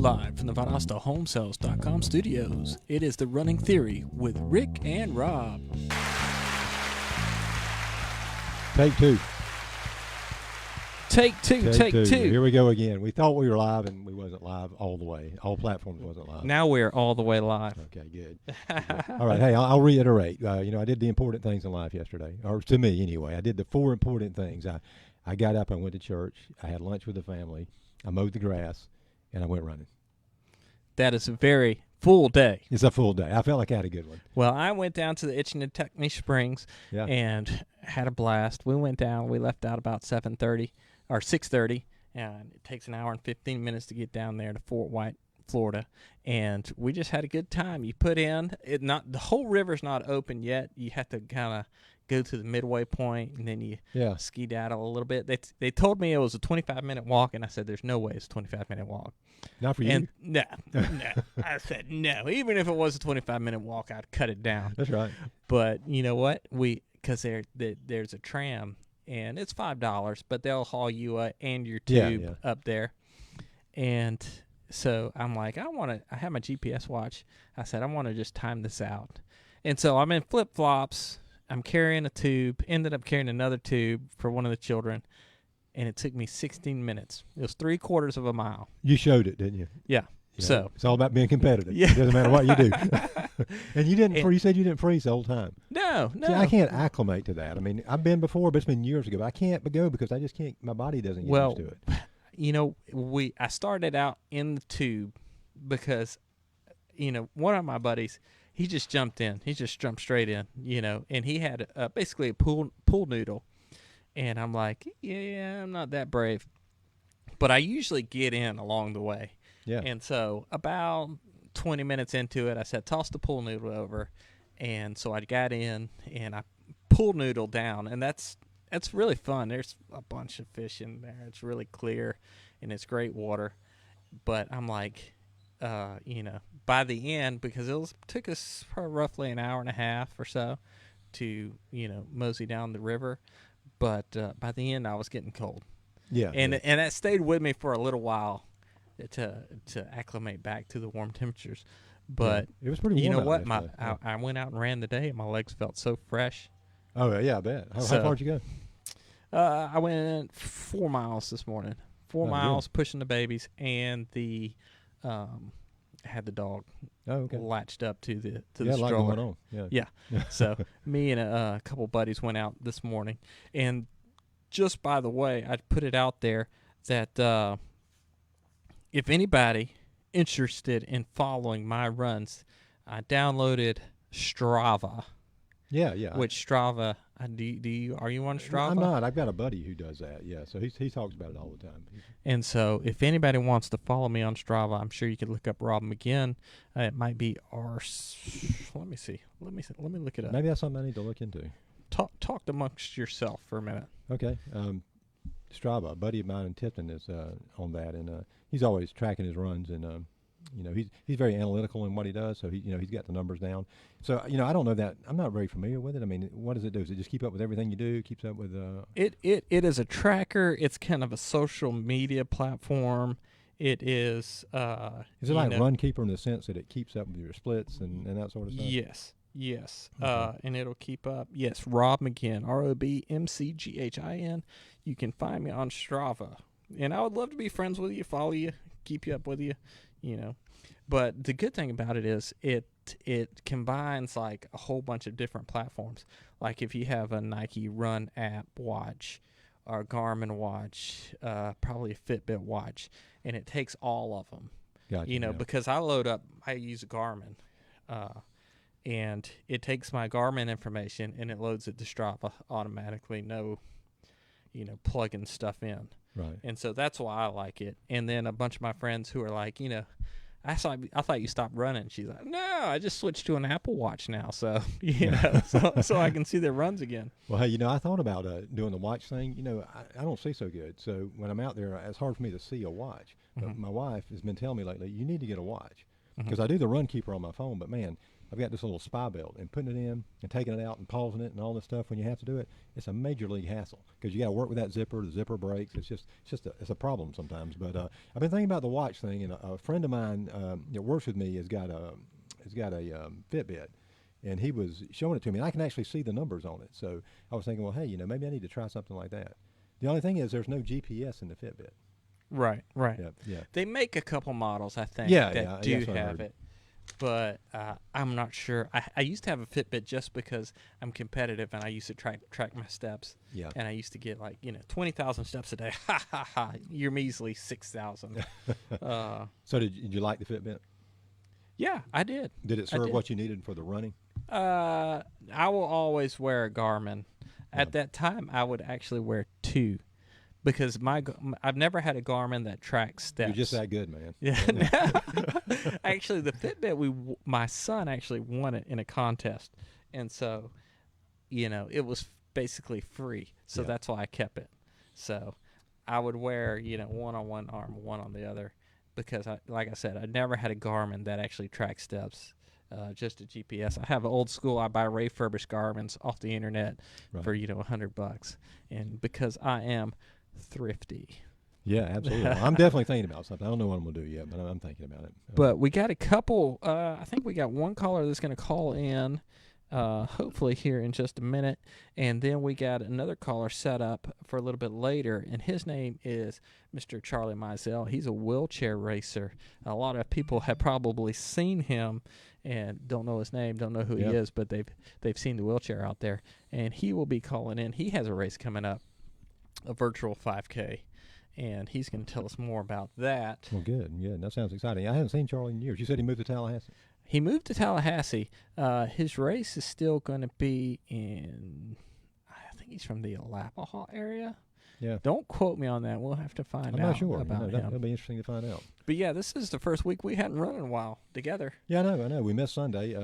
Live from the ValdostaHomeSales.com studios, it is The Running Theory with Rick and Rob. Take two. Take two. Here we go again. We thought we were live, and we wasn't live all the way. All platforms wasn't live. Now we're all the way live. Okay, good. All right, hey, I'll reiterate. I did the important things in life yesterday, or to me anyway. I did the 4 important things. I got up, I went to church, I had lunch with the family, I mowed the grass, and I went running. That is a very full day. It's a full day. I felt like I had a good one. Well, I went down to the Itchinatechny Springs and had a blast. We went down. We left out about 7:30 or 6:30, and it takes an hour and 15 minutes to get down there to Fort White, Florida, and we just had a good time. You put in the whole river's not open yet. You have to kind of go to the midway point, and then you ski-daddle a little bit. They told me it was a 25-minute walk, and I said, there's no way it's a 25-minute walk. Not for you. And no. I said no. Even if it was a 25-minute walk, I'd cut it down. That's right. But you know what? Because there's a tram, and it's $5, but they'll haul you and your tube up there. And so I'm like, I have my GPS watch. I said, I want to just time this out. And so I'm in flip-flops. I'm carrying a tube, ended up carrying another tube for one of the children, and it took me 16 minutes. It was 3/4 of a mile. You showed it, didn't you? Yeah. So it's all about being competitive. Yeah. It doesn't matter what you do. And you didn't. You said you didn't freeze the whole time. No. See, I can't acclimate to that. I mean, I've been before, but it's been years ago. But I can't go because I just can't. My body doesn't get used to it. I started out in the tube because, one of my buddies, he just jumped in. He just jumped straight in, and he had basically a pool noodle. And I'm like, yeah, I'm not that brave. But I usually get in along the way. Yeah. And so about 20 minutes into it, I said, toss the pool noodle over. And so I got in, and I pool noodle down. And that's really fun. There's a bunch of fish in there. It's really clear, and it's great water. But I'm like, by the end, because took us roughly an hour and a half or so to, mosey down the river. But by the end, I was getting cold. Yeah. And that stayed with me for a little while to acclimate back to the warm temperatures. But it was pretty warm. You know what? I I went out and ran the day, and my legs felt so fresh. Oh, yeah, I bet. How far did you go? I went 4 miles this morning. 4 miles pushing the babies, and had the dog latched up to the stroller. Going on. Yeah. So me and a couple buddies went out this morning, and just by the way, I put it out there that if anybody interested in following my runs, I downloaded Strava. Yeah. Which Strava? Are you on Strava? I'm not. I've got a buddy who does that. Yeah, so he talks about it all the time. And so, if anybody wants to follow me on Strava, I'm sure you could look up Rob McGinn. It might be Let me see. Let me look it up. Maybe that's something I need to look into. Talk amongst yourself for a minute. Okay. Strava, a buddy of mine in Tipton is on that, and he's always tracking his runs, and he's very analytical in what he does, so he's got the numbers down. So I don't know that. I'm not very familiar with it. I mean, what does it do? Does it just keep up with everything you do? Keeps up with It is a tracker. It's kind of a social media platform. It is. Is it like Runkeeper in the sense that it keeps up with your splits and that sort of stuff? Yes. Okay. And it'll keep up. Yes, Rob McGinn, ROBMCGHIN. You can find me on Strava, and I would love to be friends with you, follow you, keep you up with you. But the good thing about it is it combines like a whole bunch of different platforms. Like if you have a Nike Run app watch, or a Garmin watch, probably a Fitbit watch, and it takes all of them. Gotcha, because I use a Garmin, and it takes my Garmin information and it loads it to Strava automatically. No, plugging stuff in. Right. And so that's why I like it. And then a bunch of my friends who are like, I thought you stopped running. She's like, no, I just switched to an Apple Watch now. So, so I can see their runs again. Well, hey, I thought about doing the watch thing. I don't see so good. So when I'm out there, it's hard for me to see a watch. But my wife has been telling me lately, you need to get a watch. Because I do the Runkeeper on my phone. But, man, I've got this little spy belt, and putting it in and taking it out and pausing it and all this stuff when you have to do it, it's a major league hassle because you got to work with that zipper. The zipper breaks. It's a problem sometimes. But I've been thinking about the watch thing, and a friend of mine that works with me has got a Fitbit, and he was showing it to me, and I can actually see the numbers on it. So I was thinking, well, hey, maybe I need to try something like that. The only thing is there's no GPS in the Fitbit. Right. Yeah. They make a couple models, I think, Yeah, that do have it. But I'm not sure. I used to have a Fitbit just because I'm competitive and I used to track my steps. Yeah. And I used to get 20,000 steps a day. Ha ha ha! You're measly 6,000. So did you like the Fitbit? Yeah, I did. Did it serve what you needed for the running? I will always wear a Garmin. Yeah. At that time, I would actually wear two. Because I've never had a Garmin that tracks steps. You're just that good, man. Yeah. Actually, the Fitbit, my son actually won it in a contest, and so, it was basically free. So that's why I kept it. So, I would wear, one on one arm, one on the other, because like I said, I never had a Garmin that actually tracks steps. Just a GPS. I have an old school. I buy refurbished Garmins off the internet for $100, and because I am thrifty. Yeah, absolutely. I'm definitely thinking about something. I don't know what I'm going to do yet, but I'm thinking about it. But we got a couple, I think we got one caller that's going to call in, hopefully here in just a minute. And then we got another caller set up for a little bit later, and his name is Mr. Charlie Mizell. He's a wheelchair racer. A lot of people have probably seen him and don't know his name, don't know who he is, but they've seen the wheelchair out there. And he will be calling in. He has a race coming up, a virtual 5K, and he's going to tell us more about that. Well, good. That sounds exciting. I haven't seen Charlie in years. You said he moved to Tallahassee? He moved to Tallahassee. His race is still going to be in, I think he's from the Alapaha area. Yeah. Don't quote me on that. We'll have to find out. I'm not sure. About him. That'll be interesting to find out. But yeah, this is the first week we hadn't run in a while together. Yeah, I know. We missed Sunday.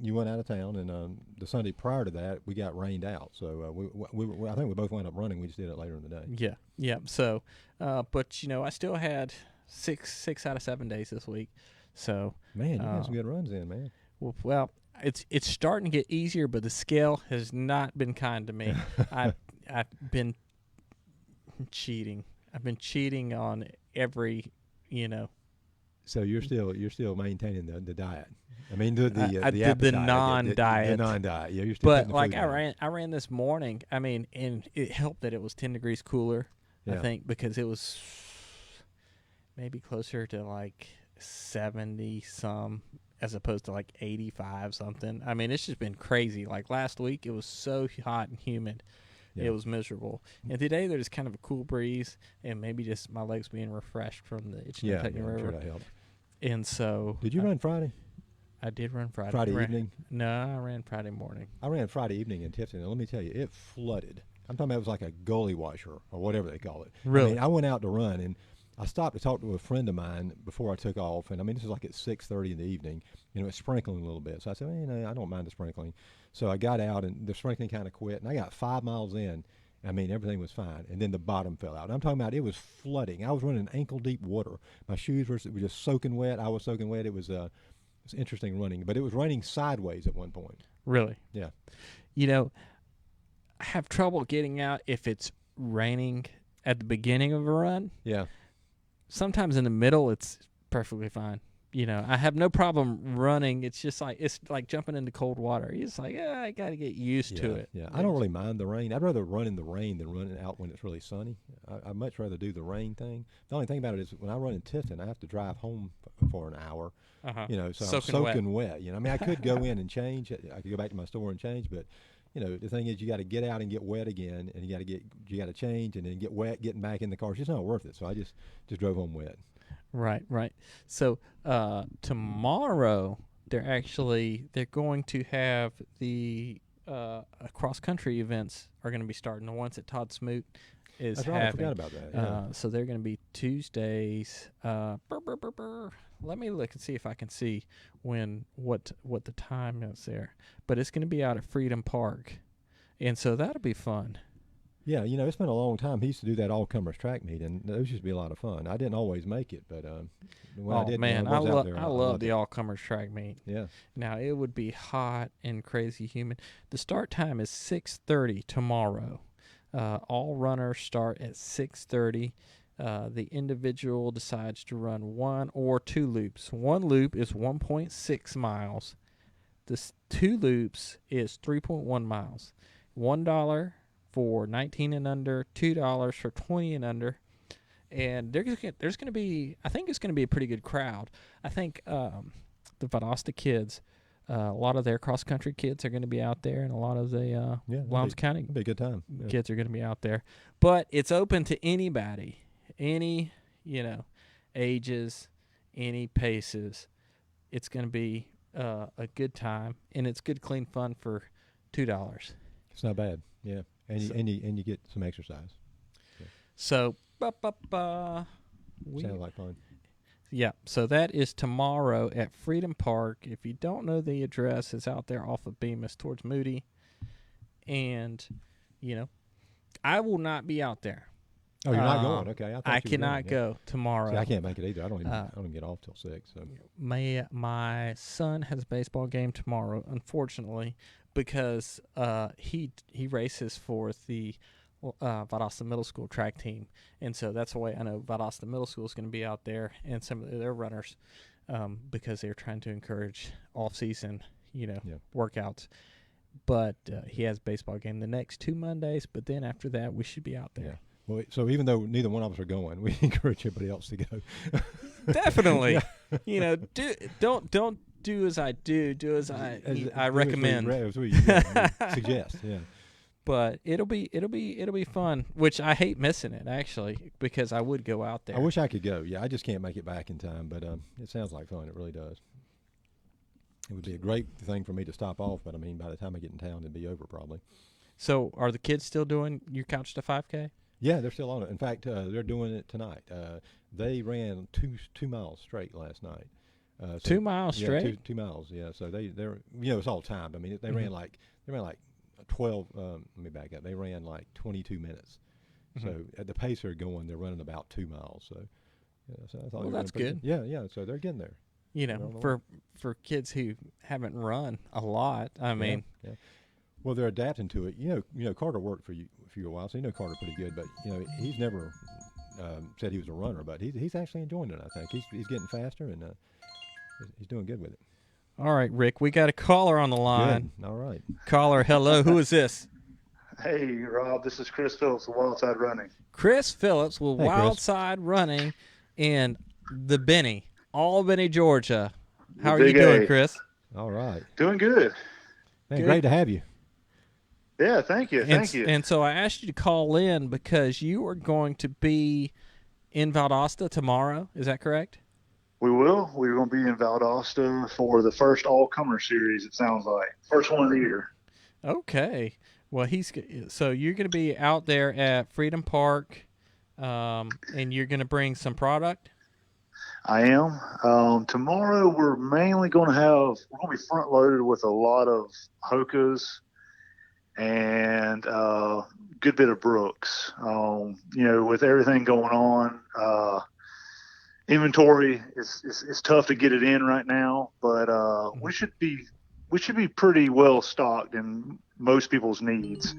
You went out of town, and the Sunday prior to that, we got rained out. So I think we both wound up running. We just did it later in the day. Yeah. So, but I still had six out of 7 days this week. So man, you got some good runs in, man. Well, it's starting to get easier, but the scale has not been kind to me. I've been cheating. I've been cheating on every, So you're still maintaining the diet. I mean the non-diet. The non-diet. Yeah, you're still. But like I ran this morning. I mean, and it helped that it was 10 degrees cooler. I think because it was maybe closer to like 70 some as opposed to like 85 something. I mean, it's just been crazy. Like last week, it was so hot and humid. Yeah. It was miserable. And today there's kind of a cool breeze and maybe just my legs being refreshed from the Itchy River. Sure that helped. And so did you run Friday? I did run Friday. Friday evening? No, I ran Friday morning. I ran Friday evening in Tifton, and let me tell you, it flooded. I'm talking about it was like a gully washer or whatever they call it. Really? I mean, I went out to run, and I stopped to talk to a friend of mine before I took off, and I mean, this was like at 6:30 in the evening. It's sprinkling a little bit. So I said, I don't mind the sprinkling. So I got out, and the sprinkling kind of quit, and I got 5 miles in. I mean, everything was fine, and then the bottom fell out. And I'm talking about it was flooding. I was running ankle-deep water. My shoes were just soaking wet. I was soaking wet. It was interesting running, but it was raining sideways at one point. Really? Yeah. I have trouble getting out if it's raining at the beginning of a run. Yeah. Sometimes in the middle, it's perfectly fine. I have no problem running. It's just like jumping into cold water. It's like, I got to get used to it. Yeah, I don't really mind the rain. I'd rather run in the rain than run out when it's really sunny. I'd much rather do the rain thing. The only thing about it is when I run in Tifton, I have to drive home for an hour. So I'm soaking wet. I mean, I could go in and change. I could go back to my store and change, but the thing is, you got to get out and get wet again, and you got to change and then get wet, getting back in the car. It's just not worth it. So I just drove home wet. Right. So tomorrow they're going to have the cross country events are going to be starting. The ones that Todd Smoot is That's having. Right, I forgot about that. Yeah. So they're going to be Tuesdays. Let me look and see if I can see what the time is there. But it's going to be out at Freedom Park, and so that'll be fun. Yeah, it's been a long time. He used to do that all-comers track meet, and those used to be a lot of fun. I didn't always make it, but when I Oh did, man, when I was out there, I I love loved the it. all comers track meet. Yeah. Now it would be hot and crazy humid. The start time is 6:30 tomorrow. All runners start at 6:30. The individual decides to run 1 or 2 loops. 1 loop is 1.6 miles. This 2 loops is 3.1 miles. $1 for 19 and under, $2 for 20 and under. And there's going to be, I think it's going to be a pretty good crowd. I think the Valdosta kids, a lot of their cross-country kids are going to be out there, and a lot of the Lowndes County It'll be a good time. Yeah. kids are going to be out there. But it's open to anybody, any, ages, any paces. It's going to be a good time, and it's good, clean fun for $2. It's not bad. Yeah, and you get some exercise. So, Sounds like fun. yeah, so that is tomorrow at Freedom Park. If you don't know the address, it's out there off of Bemis towards Moody. And, I will not be out there. Oh, you're not going? Okay, I cannot go tomorrow. See, I can't make it either. I don't even get off till 6. So. My son has a baseball game tomorrow, unfortunately, because he races for the Valdosta Middle School track team, and so that's why I know Valdosta Middle School is going to be out there and some of their runners, because they're trying to encourage off-season, workouts. But he has a baseball game the next 2 Mondays, but then after that we should be out there. Yeah. Well, so even though neither one of us are going, we encourage everybody else to go. Definitely, don't do as I do. Do as I recommend. As we suggest. Yeah. But it'll be fun, which I hate missing it actually, because I would go out there. I wish I could go. Yeah, I just can't make it back in time, but it sounds like fun. It really does. It would be a great thing for me to stop off, but I mean, by the time I get in town, it'd be over probably. So, are the kids still doing your Couch to 5K? Yeah, they're still on it. In fact, they're doing it tonight. They ran 2 miles straight last night. 2 miles straight? 2 miles. Yeah. So they're it's all timed. I mean, they ran like 12. Let me back up. They ran like 22 minutes. Mm-hmm. So at the pace they're going, they're running about 2 miles. So, so I thought that's good. Yeah. So they're getting there. For kids who haven't run a lot, I mean. Yeah. Well, they're adapting to it. Carter worked for you a while, so Carter pretty good. But he's never said he was a runner, but he's actually enjoying it. I think he's getting faster and he's doing good with it. All right, Rick, we got a caller on the line. Good. All right, caller, hello. Who is this? Hey, Rob. This is Chris Phillips of Wildside Running. Chris Phillips with Hey, Wildside Running in the Benny, Albany, Georgia. How are Big you doing, A. Chris? all right. Doing good. Man, Good. great to have you. Yeah, thank you. Thank you. And so I asked you to call in because you are going to be in Valdosta tomorrow. Is that correct? We will. We're going to be in Valdosta for the first all-comer series, it sounds like. First one of the year. Okay. Well, so you're going to be out there at Freedom Park, and you're going to bring some product? I am. Tomorrow we're mainly going to be front-loaded with a lot of Hokas and good bit of Brooks. With everything going on, inventory is tough to get it in right now, but we should be pretty well stocked in most people's needs.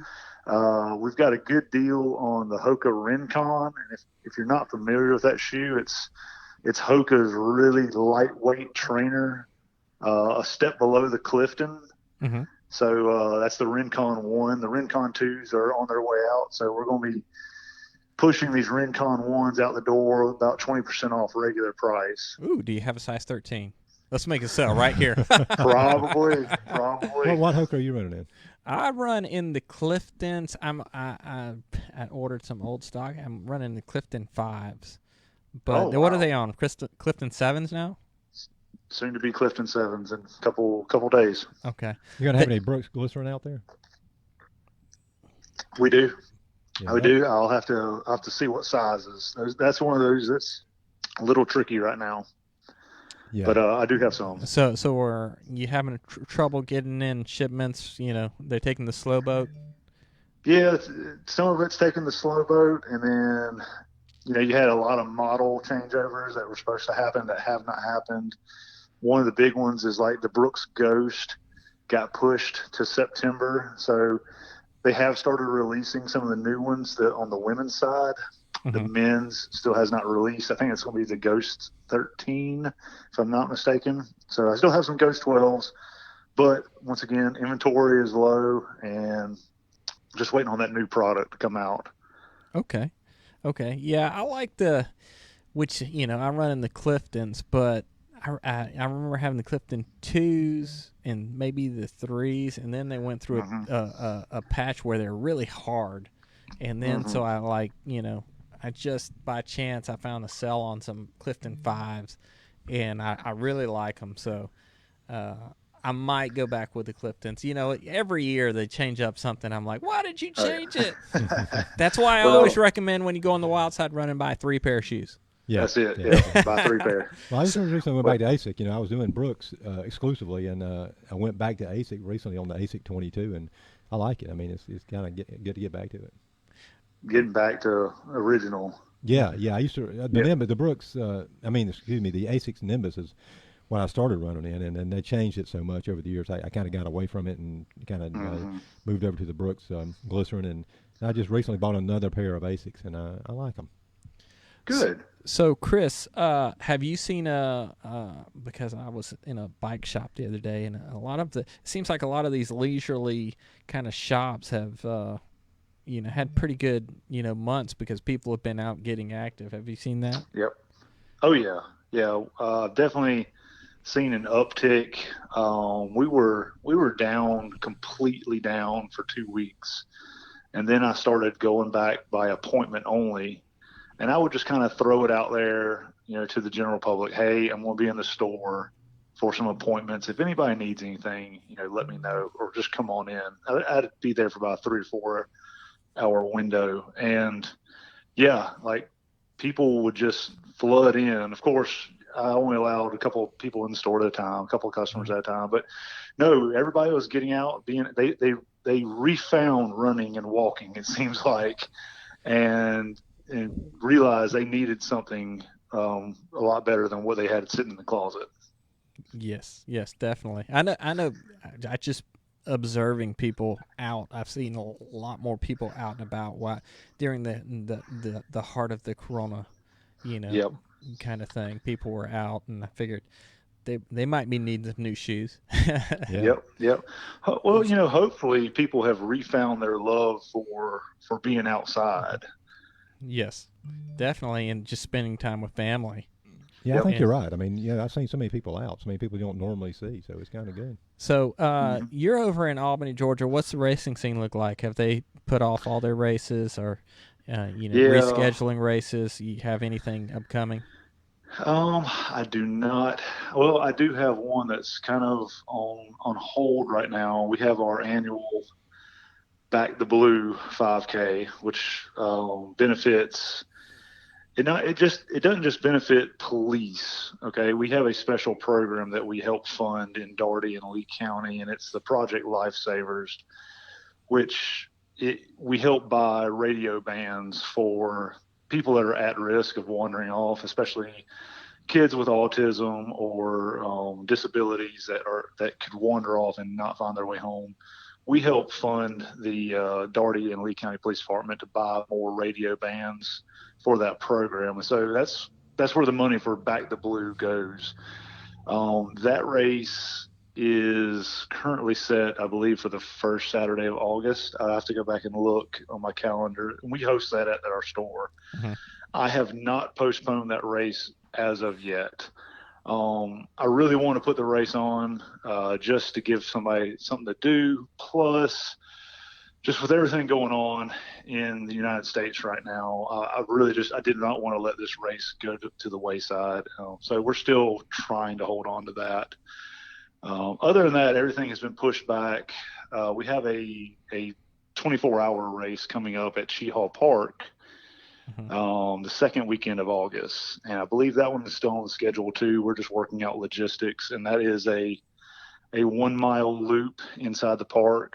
We've got a good deal on the Hoka Rincon, and if you're not familiar with that shoe, it's Hoka's really lightweight trainer, a step below the Clifton. Mm-hmm. So that's the Rincon 1. The Rincon 2s are on their way out. So we're going to be pushing these Rincon 1s out the door about 20% off regular price. Ooh, do you have a size 13? Let's make a sale right here. Probably. What Hoka are you running in? I run in the Cliftons. I ordered some old stock. I'm running the Clifton 5s. But what are they on? Clifton 7s now? Soon to be Clifton 7s in a couple days. Okay. You gonna have any Brooks glycerin out there? We do. Yeah, we do. I'll have to see what sizes. That's one of those that's a little tricky right now. Yeah. But I do have some. So are you having trouble getting in shipments? They're taking the slow boat. Yeah, some of it's taking the slow boat, and then you had a lot of model changeovers that were supposed to happen that have not happened. One of the big ones is like the Brooks Ghost got pushed to September, so they have started releasing some of the new ones that on the women's side. The Hmm. men's still has not released. I think it's going to be the Ghost 13, if I'm not mistaken. So I still have some Ghost 12s, but once again, inventory is low, and just waiting on that new product to come out. Okay. Okay. Yeah, I like the which I run in the Cliftons, but I remember having the Clifton twos and maybe the threes, and then they went through Hmm. a patch where they're really hard, and then Hmm. so I I just by chance I found a sale on some Clifton fives, and I really like them, so uh, I might go back with the Cliftons. Every year they change up something. I'm like, why did you Oh change it? yeah. That's why I always Well, recommend when you go on the wild side running by 3 pair of shoes. Yeah, that's it. yeah, Yep, yeah. buy three pair. Well, I just recently went But back to ASIC. I was doing Brooks exclusively, and I went back to ASIC recently on the ASIC 22, and I like it. I mean, it's kind of good to get back to it. getting back to original. Yeah, yeah. I used to Yeah. The Brooks. Excuse me, the ASIC's Nimbus is when I started running in, and they changed it so much over the years. I kind of got away from it and kind of Hmm. moved over to the Brooks Glycerin, and I just recently bought another pair of ASICs, and I like them. Good. So, Chris, have you seen because I was in a bike shop the other day, and it seems like a lot of these leisurely kind of shops have, had pretty good, months because people have been out getting active. Have you seen that? Yep. Oh yeah. Yeah. Definitely seen an uptick. We were down, completely down for 2 weeks, and then I started going back by appointment only, and I would just kind of throw it out there, to the general public. Hey, I'm going to be in the store for some appointments. If anybody needs anything, let me know, or just come on in. I'd be there for about a 3 or 4 hour window, and yeah, like people would just flood in. Of course, I only allowed a couple of people in the store at a time, a couple of customers Mhm. at a time. But no, everybody was getting out. They refound running and walking. It seems like, and realized they needed something a lot better than what they had sitting in the closet. Yes, yes, definitely. I know. I just observing people out. I've seen a lot more people out and about. Why during the heart of the Corona, you know, Yep. kind of thing. People were out, and I figured they might be needing new shoes. Yeah. Yep. Yep. Well, hopefully people have refound their love for being outside. Yes, definitely, and just spending time with family. Yeah, I Yep. think And you're right. I mean, I've seen so many people out, so many people you don't normally see, so it's kind of good. so, Hmm. you're over in Albany, Georgia. What's the racing scene look like? Have they put off all their races, or Yeah. rescheduling races? You have anything upcoming? I do not. Well, I do have one that's kind of on hold right now. We have our annual Back the Blue 5K, which benefits. It doesn't just benefit police. Okay, we have a special program that we help fund in Dougherty and Lee County, and it's the Project Lifesavers, which we help buy radio bands for people that are at risk of wandering off, especially kids with autism or disabilities that could wander off and not find their way home. We help fund the Dougherty and Lee County Police Department to buy more radio bands for that program, and so that's where the money for Back the Blue goes. That race is currently set, I believe, for the first Saturday of August. I have to go back and look on my calendar. We host that at our store. Hmm. I have not postponed that race as of yet. I really want to put the race on just to give somebody something to do. Plus, just with everything going on in the United States right now, I did not want to let this race go to the wayside. So we're still trying to hold on to that. Other than that, everything has been pushed back. We have a 24-hour race coming up at Cheehaw Park Hmm. the second weekend of August, and I believe that one is still on the schedule too. We're just working out logistics, and that is a 1 mile loop inside the park.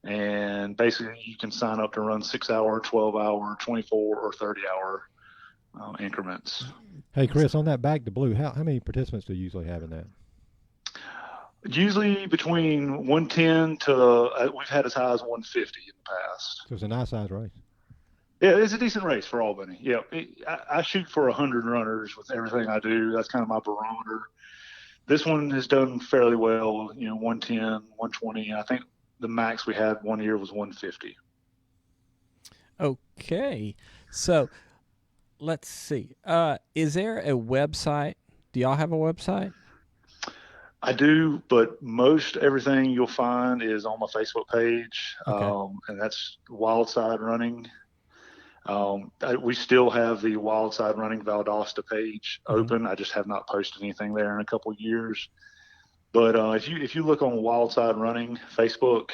and basically you can sign up to run 6-hour, 12-hour, 24 or 30-hour increments. Hey, Chris, on that back to blue, how many participants do you usually have in that? Usually between 110 to we've had as high as 150 in the past. So it's a nice size race. Yeah, it's a decent race for Albany. Yeah, I shoot for 100 runners with everything I do. That's kind of my barometer. This one has done fairly well, 110, 120. I think the max we had one year was 150. Okay. So let's see. Is there a website? Do y'all have a website? I do, but most everything you'll find is on my Facebook page, Okay. and that's Wildside Running. We still have the Wildside Running Valdosta page open. I just have not posted anything there in a couple of years. But if you look on Wildside Running Facebook,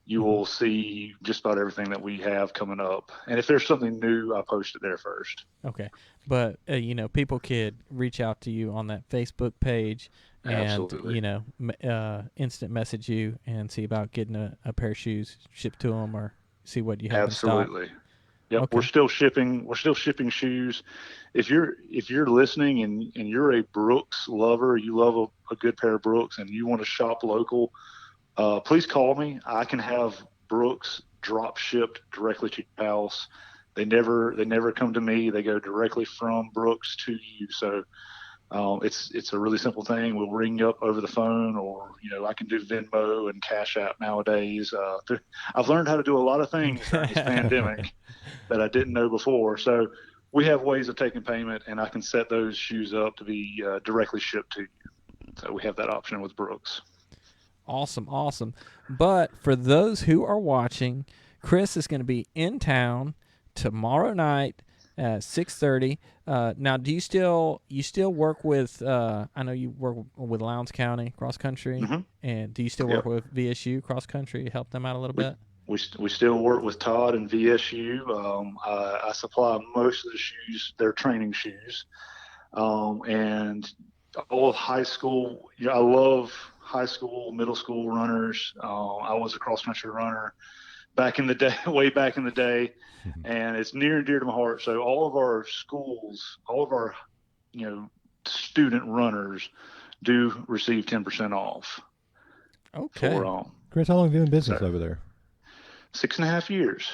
you will see just about everything that we have coming up. And if there's something new, I post it there first. Okay. But, people could reach out to you on that Facebook page and, Absolutely. instant message you and see about getting a pair of shoes shipped to them or see what you have Absolutely. in stock. Yep, Okay. we're still shipping shoes. If you're listening and you're a Brooks lover, you love a good pair of Brooks and you want to shop local, please call me. I can have Brooks drop shipped directly to your house. They never come to me. They go directly from Brooks to you. So it's a really simple thing. We'll ring you up over the phone, or I can do Venmo and Cash App nowadays. I've learned how to do a lot of things during this pandemic that I didn't know before. So we have ways of taking payment, and I can set those shoes up to be directly shipped to you. So we have that option with Brooks. Awesome. But for those who are watching, Chris is going to be in town tomorrow night at 6:30. Now, do you still work with? I know you work with Lowndes County cross country, and do you still work with VSU cross country? Help them out a little bit. We still work with Todd and VSU. I supply most of the shoes, their training shoes, and all of high school. I love high school, middle school runners. I was a cross country runner back in the day, way back in the day, and it's near and dear to my heart. So all of our schools, all of our student runners do receive 10% off. Okay. Chris, how long have you been in business over there? 6.5 years.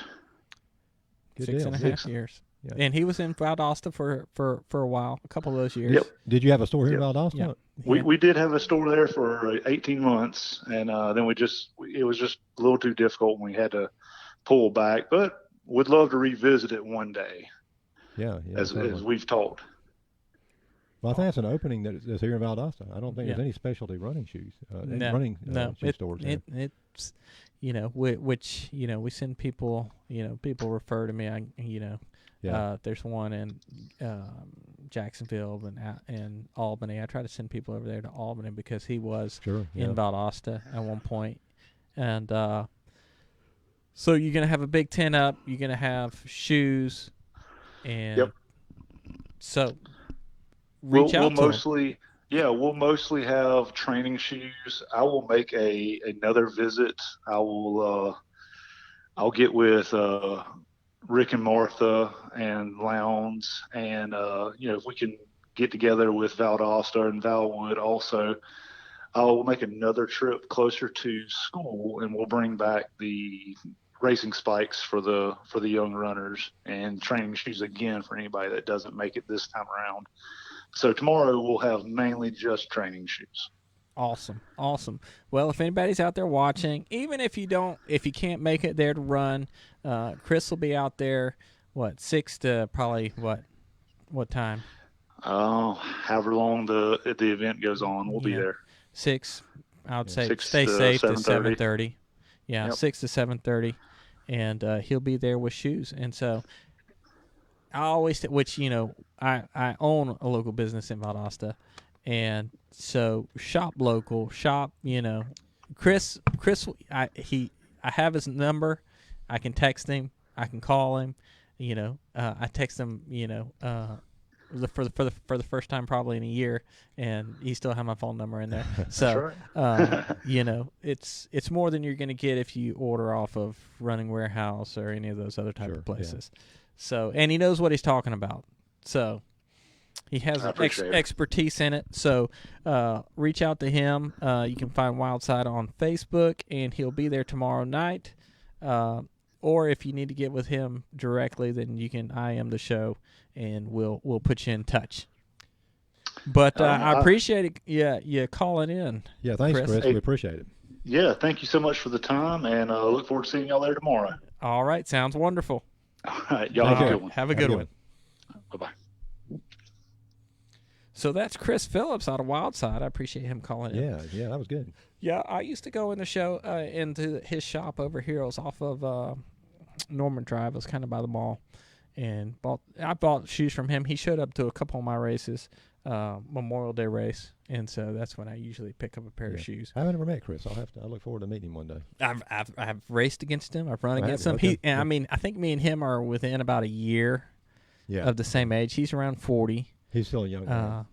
Good Six deal. and a half years. Yeah. And he was in Valdosta for a while, a couple of those years. Yep. Did you have a store here in Valdosta? Yep. We did have a store there for 18 months, and then it was just a little too difficult when we had to pull back, but would love to revisit it one day. Yeah, as we've talked. Well, I think that's an opening that's here in Valdosta. I don't think there's any specialty running shoes, shoe stores here. It's which we send people. People refer to me. There's one in Jacksonville and Albany. I try to send people over there to Albany because he was in Valdosta at one point, and so you're gonna have a big tent up. You're gonna have shoes, and so reach out to them. We'll mostly have training shoes. I will make another visit. I'll get with Rick and Martha and Lowndes, and if we can get together with Valdosta and Valwood also, I'll make another trip closer to school, and we'll bring back the racing spikes for the young runners and training shoes again for anybody that doesn't make it this time around. So tomorrow we'll have mainly just training shoes. Awesome. Well, if anybody's out there watching, even if you can't make it there to run, Chris will be out there. 6 to probably what time? However long the event goes on, we'll be there. 6. I would say 6 stay to safe 7:30. to 7:30. Yeah, Yep. 6 to 7:30, and he'll be there with shoes. And so I always, I own a local business in Valdosta, and so shop local, Chris, I have his number. I can text him. I can call him. I text him, for the first time probably in a year, and he still had my phone number in there. So, That's right. It's more than you're going to get if you order off of Running Warehouse or any of those other type Sure, of places. So, and he knows what he's talking about. So, he has I appreciate it. expertise in it. So, reach out to him. You can find Wildside on Facebook, and he'll be there tomorrow night. Or if you need to get with him directly, then you can IM the show, and we'll put you in touch. But I appreciate it. Yeah, you calling in. Yeah, thanks, Chris. Hey. We appreciate it. Yeah, thank you so much for the time, and look forward to seeing y'all there tomorrow. All right, sounds wonderful. All right, y'all Thank have a you. good one. Have a good one. Bye-bye. So that's Chris Phillips out of Wildside. I appreciate him calling in. Yeah, that was good. Yeah, I used to go in the show into his shop over here. It was off of Norman Drive. It was kind of by the mall, and I bought shoes from him. He showed up to a couple of my races, Memorial Day race, and so that's when I usually pick up a pair of shoes. I haven't ever met Chris. I look forward to meeting him one day. I've raced against him. I've run against him. Okay. I mean, I think me and him are within about a year of the same age. He's around 40. He's still a young guy.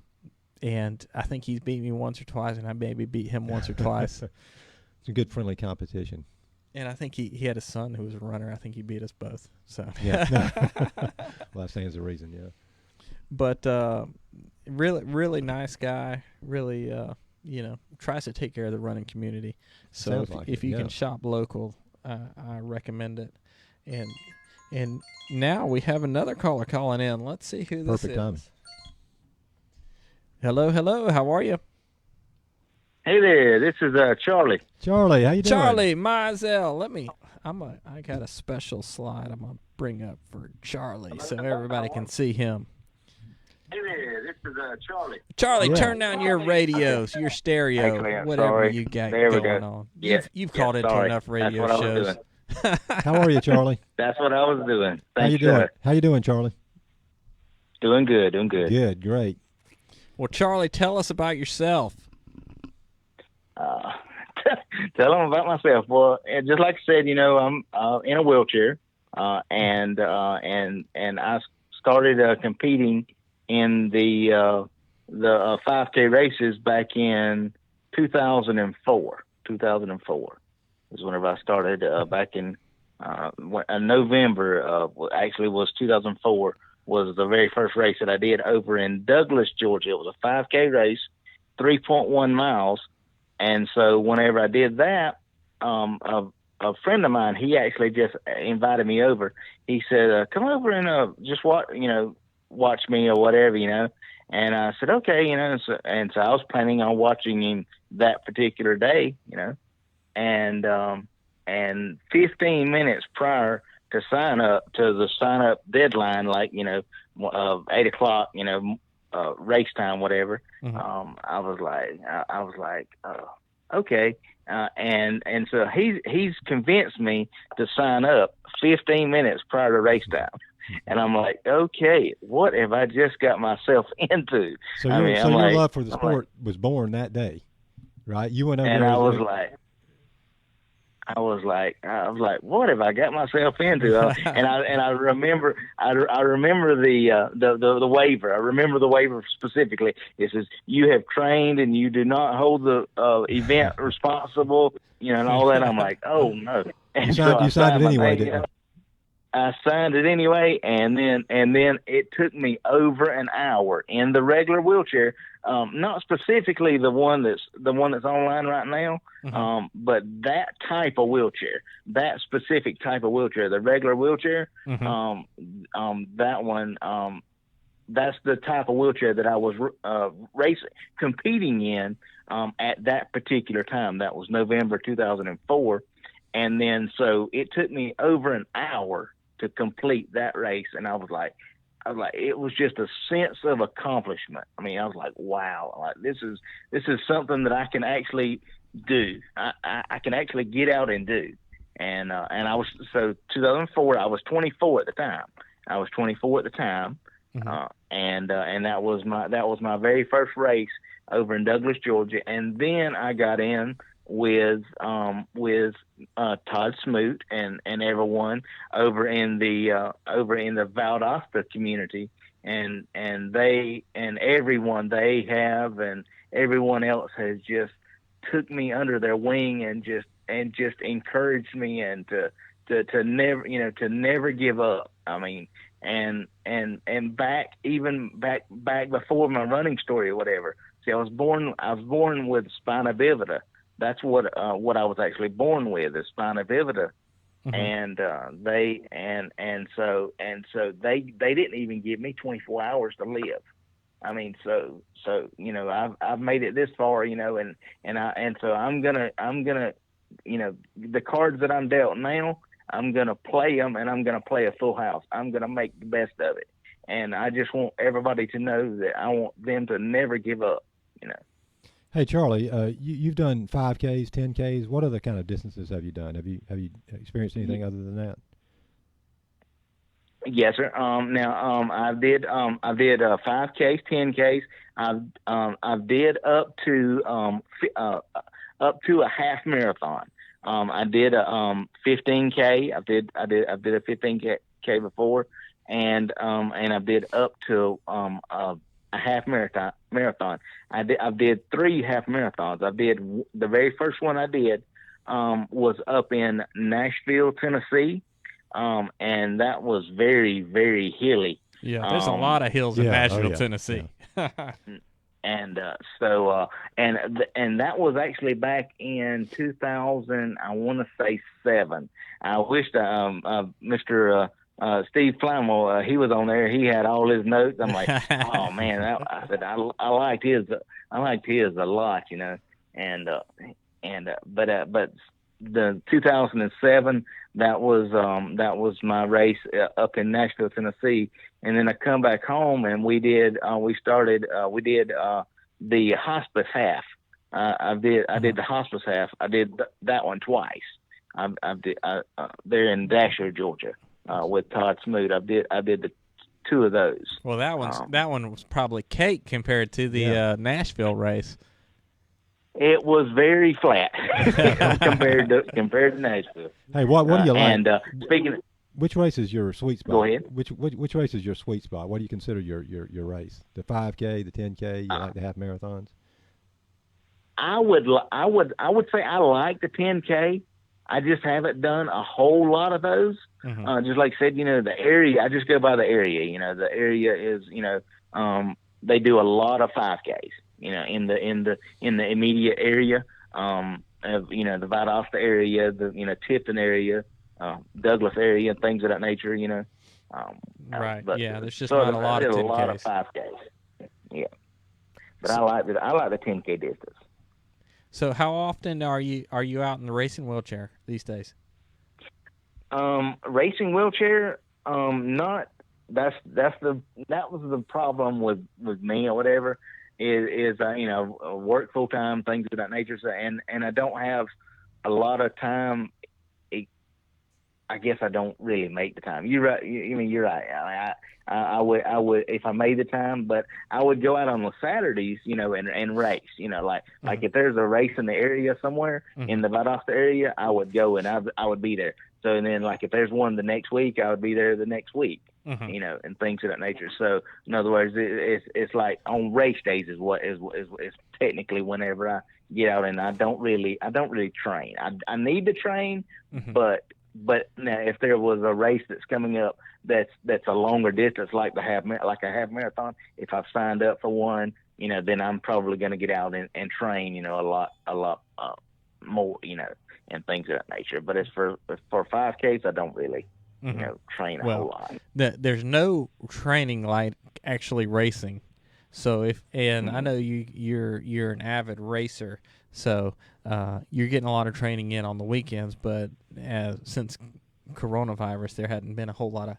And I think he's beat me once or twice, and I maybe beat him once or twice. It's a good friendly competition. And I think he had a son who was a runner. I think he beat us both. So Yeah. Well, that stands to reason, yeah. But really, really nice guy. Really, tries to take care of the running community. So Sounds like if it, you can shop local, I recommend it. And now we have another caller calling in. Let's see who this Perfect is. timing. Hello. How are you? Hey there, this is Charlie. Charlie, how you doing? Charlie, Mizell. I got a special slide I'm gonna bring up for Charlie so everybody can see him. Hey there, this is Charlie. Charlie, Yeah. turn down your radios, your stereo, Excellent, whatever sorry. you got There we going go. on. Yeah, You've called into sorry. enough That's radio what I was shows. doing. How are you, Charlie? That's what I was doing. How Thanks, you doing? How you doing, Charlie? Doing good. Good, great. Well, Charlie, tell us about yourself. Tell them about myself. Well, just like I said, I'm in a wheelchair, and I started competing in the 5K races back in 2004. 2004 is whenever I started back in November. Actually, was 2004 was the very first race that I did over in Douglas, Georgia. It was a 5K race, 3.1 miles. And so whenever I did that, a friend of mine, he actually just invited me over. He said, come over and just watch me or whatever, And I said, okay, and so I was planning on watching him that particular day, and 15 minutes prior to sign up to the sign up deadline, like, 8 o'clock, race time, whatever. Mm-hmm. I was like, okay. And so he's convinced me to sign up 15 minutes prior to race time. And I'm like, okay, what have I just got myself into? So your love for the sport was born that day, right? You went over and there. I was like, what have I got myself into? And I remember the waiver. I remember the waiver specifically. It says you have trained and you do not hold the event responsible, and all that. I'm like, oh no. And you signed it anyway, didn't you? I signed it anyway, and then it took me over an hour in the regular wheelchair, not specifically the one that's online right now, Mm-hmm. but that type of wheelchair, that specific type of wheelchair, the regular wheelchair, Mm-hmm. that one, that's the type of wheelchair that I was competing in at that particular time. That was November 2004, and then so it took me over an hour to complete that race, and I was like, it was just a sense of accomplishment. I mean, I was like, wow, like this is something that I can actually do. I can actually get out and do. And I was, so 2004, I was 24 at the time. Mm-hmm. And that was my very first race over in Douglas, Georgia. And then I got in with Todd Smoot and everyone over in the Valdosta community they and everyone they have and everyone else has just took me under their wing and just encouraged me and to never, you know, to never give up. I mean, and back before my running story or whatever. See, I was born with spina bifida. That's what I was actually born with, is spina bifida. And so they didn't even give me 24 hours to live. I mean, so you know, I've made it this far, you know, and so I'm gonna, you know, the cards that I'm dealt now, I'm gonna play them, and I'm gonna play a full house. I'm gonna make the best of it, and I just want everybody to know that I want them to never give up, you know. Hey, Charlie, you've done 5Ks, 10Ks. What other kind of distances have you done? Have you experienced anything other than that? Yes, sir. I did 5Ks, 10Ks. I did up to a half marathon. I did a 15K. I did a 15K before, and I did up to a half marathon. I did 3 half marathons. I did the very first one I did was up in Nashville, Tennessee, and that was very, very hilly. Yeah, there's a lot of hills in Nashville, Tennessee. Yeah. And that was actually back in 2000. I want to say 7. I wish Mr. Steve Flammel, he was on there. He had all his notes. I'm like, oh man, I said I liked his a lot, you know. But the 2007, that was my race up in Nashville, Tennessee, and then I come back home and we did the hospice half. I did the hospice half. I did that one twice. I did there in Dasher, Georgia. With Todd Smoot, I did the 2 of those. Well, that one was probably cake compared to the Nashville race. It was very flat compared to Nashville. Hey, what do you like? And speaking of, which race is your sweet spot? Go ahead. Which race is your sweet spot? What do you consider your race? The 5K, the 10K, you like the half marathons? I would say I like the 10K. I just haven't done a whole lot of those. Just like I said, you know, the area, I just go by the area. You know, the area is, you know, they do a lot of 5Ks, you know, in the immediate area, of, you know, the Valdosta area, the, you know, Tifton area, Douglas area, and things of that nature, you know. Right. But, yeah. There's just not a lot of 10Ks. A lot of 5Ks. Yeah. But I like the 10K distance. So how often are you out in the racing wheelchair these days? Racing wheelchair, not. That was the problem with me or whatever. Is you know, work full time, things of that nature. So, and I don't have a lot of time. I guess I don't really make the time. You're right. You're right. I would if I made the time, but I would go out on the Saturdays, you know, and race, you know, like if there's a race in the area somewhere in the Valdosta area, I would go and I would be there. So, and then like if there's one the next week, I would be there the next week, you know, and things of that nature. So in other words, it's like on race days is technically whenever I get out, and I don't really train. I need to train, but now if there was a race that's coming up that's a longer distance, like a half marathon, if I've signed up for one, you know, then I'm probably going to get out and train, you know, a lot more, you know, and things of that nature. But as for 5Ks, I don't really, you know, train a whole lot. There's no training like actually racing. So I know you're an avid racer, so you're getting a lot of training in on the weekends. But since coronavirus, there hadn't been a whole lot of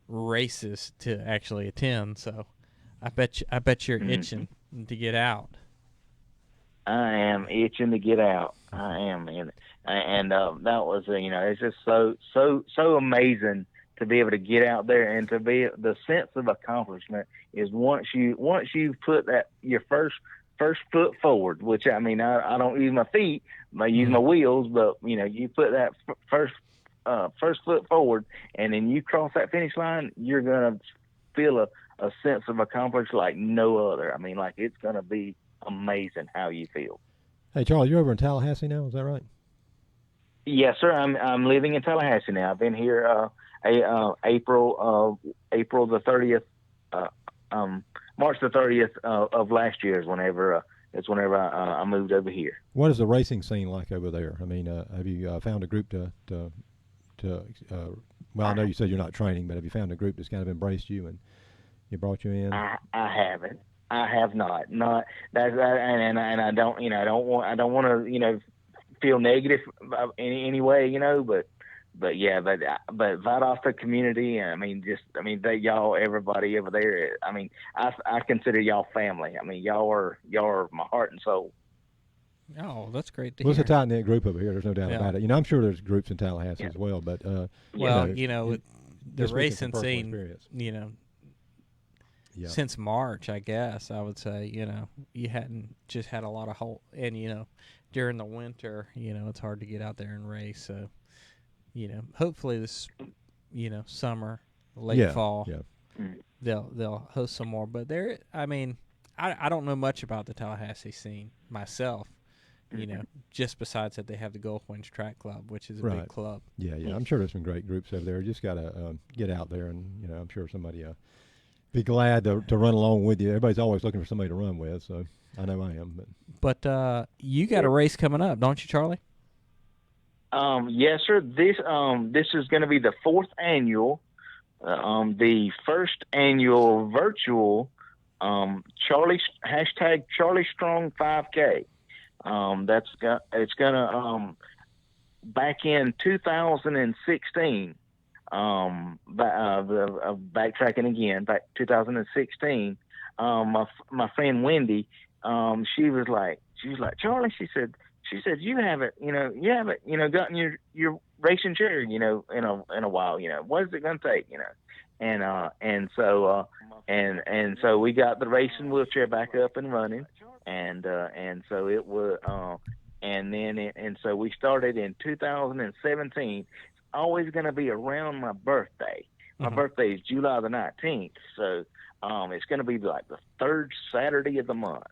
races to actually attend. So I bet you're itching to get out. I am itching to get out. I am, and that was you know, it's just so amazing to be able to get out there and to be the sense of accomplishment is once you put that your first foot forward, which I mean I don't use my feet, I use my wheels, but you know, you put that first foot forward and then you cross that finish line, you're gonna feel a sense of accomplishment like no other. I mean, like, it's going to be amazing how you feel. Hey, Charlie, you're over in Tallahassee now, is that right? Yes, sir. I'm living in Tallahassee now. I've been here April the 30th, March the 30th of last year is whenever I moved over here. What is the racing scene like over there? I mean, have you found a group to well, I know you said you're not training, but have you found a group that's kind of embraced you and you brought you in? I haven't. I have not. Not that, and I don't. I don't want to. Feel negative in any way. But yeah. But right off the community. I mean, y'all, everybody over there. I mean, I consider y'all family. I mean, y'all are my heart and soul. Oh, that's great to hear. Well, it's a tight knit group over here. There's no doubt about it. I'm sure there's groups in Tallahassee as well. But the racing scene, experience. Since March, I guess I would say, you hadn't just had a lot of and during the winter, it's hard to get out there and race. So, hopefully this, summer, late fall, they'll host some more. But I don't know much about the Tallahassee scene myself. Just besides that they have the Gulf Winds Track Club, which is a big club. Yeah. I'm sure there's some great groups over there. You just got to get out there, and I'm sure somebody be glad to run along with you. Everybody's always looking for somebody to run with, so I know I am. But you got a race coming up, don't you, Charlie? Yes, sir. This is going to be the 4th annual, the first annual virtual Charlie Strong 5K. It's gonna back in 2016. Backtracking again, back 2016. My friend Wendy, she was like, Charlie, she said you haven't gotten your racing chair in a while. What is it gonna take? And so we got the racing wheelchair back up and running. And so it was, so we started in 2017. It's always going to be around my birthday. My birthday is July the 19th. So, it's going to be like the 3rd Saturday of the month,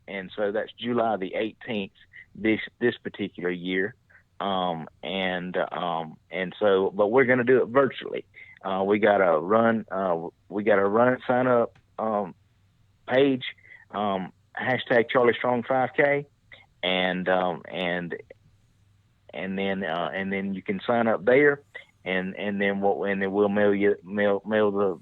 and so that's July the 18th this particular year. But we're going to do it virtually. We got a run sign up, page, hashtag Charlie Strong 5K, and then you can sign up there, and then we'll mail the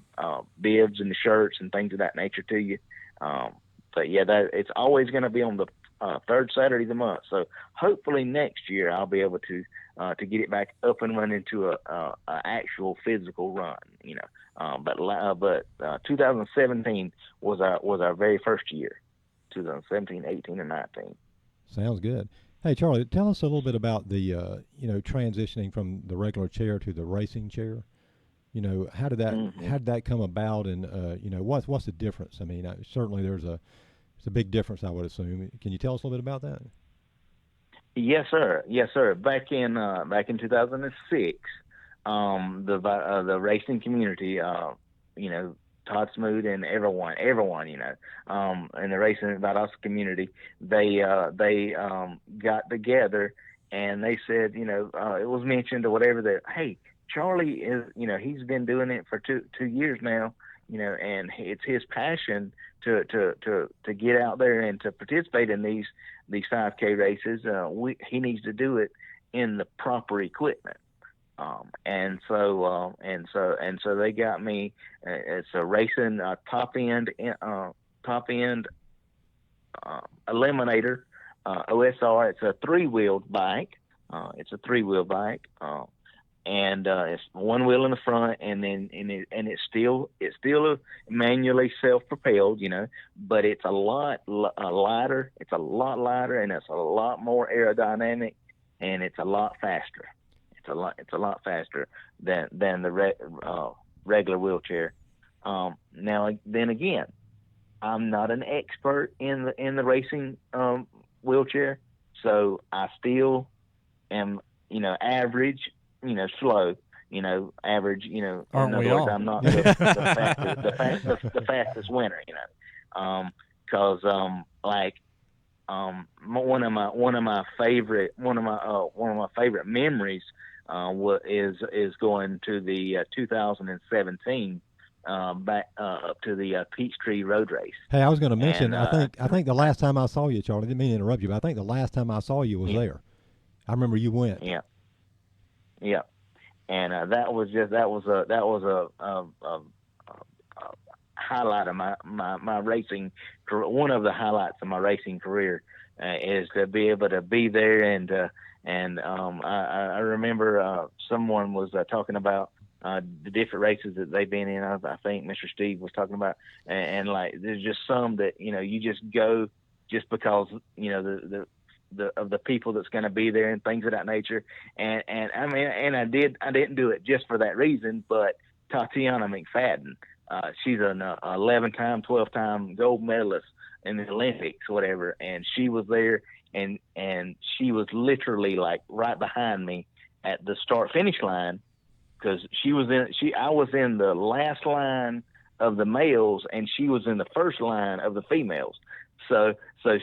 bibs and the shirts and things of that nature to you. But yeah, it's always going to be on the 3rd Saturday of the month. So hopefully next year I'll be able to get it back up and running to a actual physical run. But 2017 was our very first year. 2017, 18, and 19. Sounds good. Hey, Charlie, tell us a little bit about the transitioning from the regular chair to the racing chair. How did that come about, and what's the difference? I mean, certainly it's a big difference, I would assume. Can you tell us a little bit about that? Yes, sir. Back in 2006, the racing community, Todd Smoot and everyone, in the racing Valdosta community, they got together and they said, it was mentioned or whatever that, hey, Charlie is, he's been doing it for two years now, and it's his passion to get out there and to participate in these 5K races. He needs to do it in the proper equipment. And so they got me. It's a racing top end Eliminator OSR. It's a 3-wheeled bike. And it's one wheel in the front, and it's still manually self-propelled, but it's a lot lighter. It's a lot lighter, and it's a lot more aerodynamic, and it's a lot faster. It's a lot faster than the regular wheelchair. Now, then again, I'm not an expert in the racing wheelchair, so I still am, average, slow, average, Aren't in we other words, all? I'm not the fastest winner, because one of my favorite memories is going to the 2017 back up to the Peachtree Road Race. Hey, I was going to mention. And, I think the last time I saw you, Charlie, didn't mean to interrupt you, but I think the last time I saw you was there. I remember you went. Yeah. And that was a highlight of my racing career. One of the highlights of my racing career is to be able to be there, and I remember someone was talking about the different races that they've been in. I think Mr. Steve was talking about, and like there's just some that you just go just because the people that's going to be there and things of that nature. And I mean, and I didn't do it just for that reason, but Tatyana Mcfadden, she's an 11-time, 12-time gold medalist in the Olympics, whatever. And she was there, and she was literally like right behind me at the start finish line, because I was in the last line of the males and she was in the first line of the females. So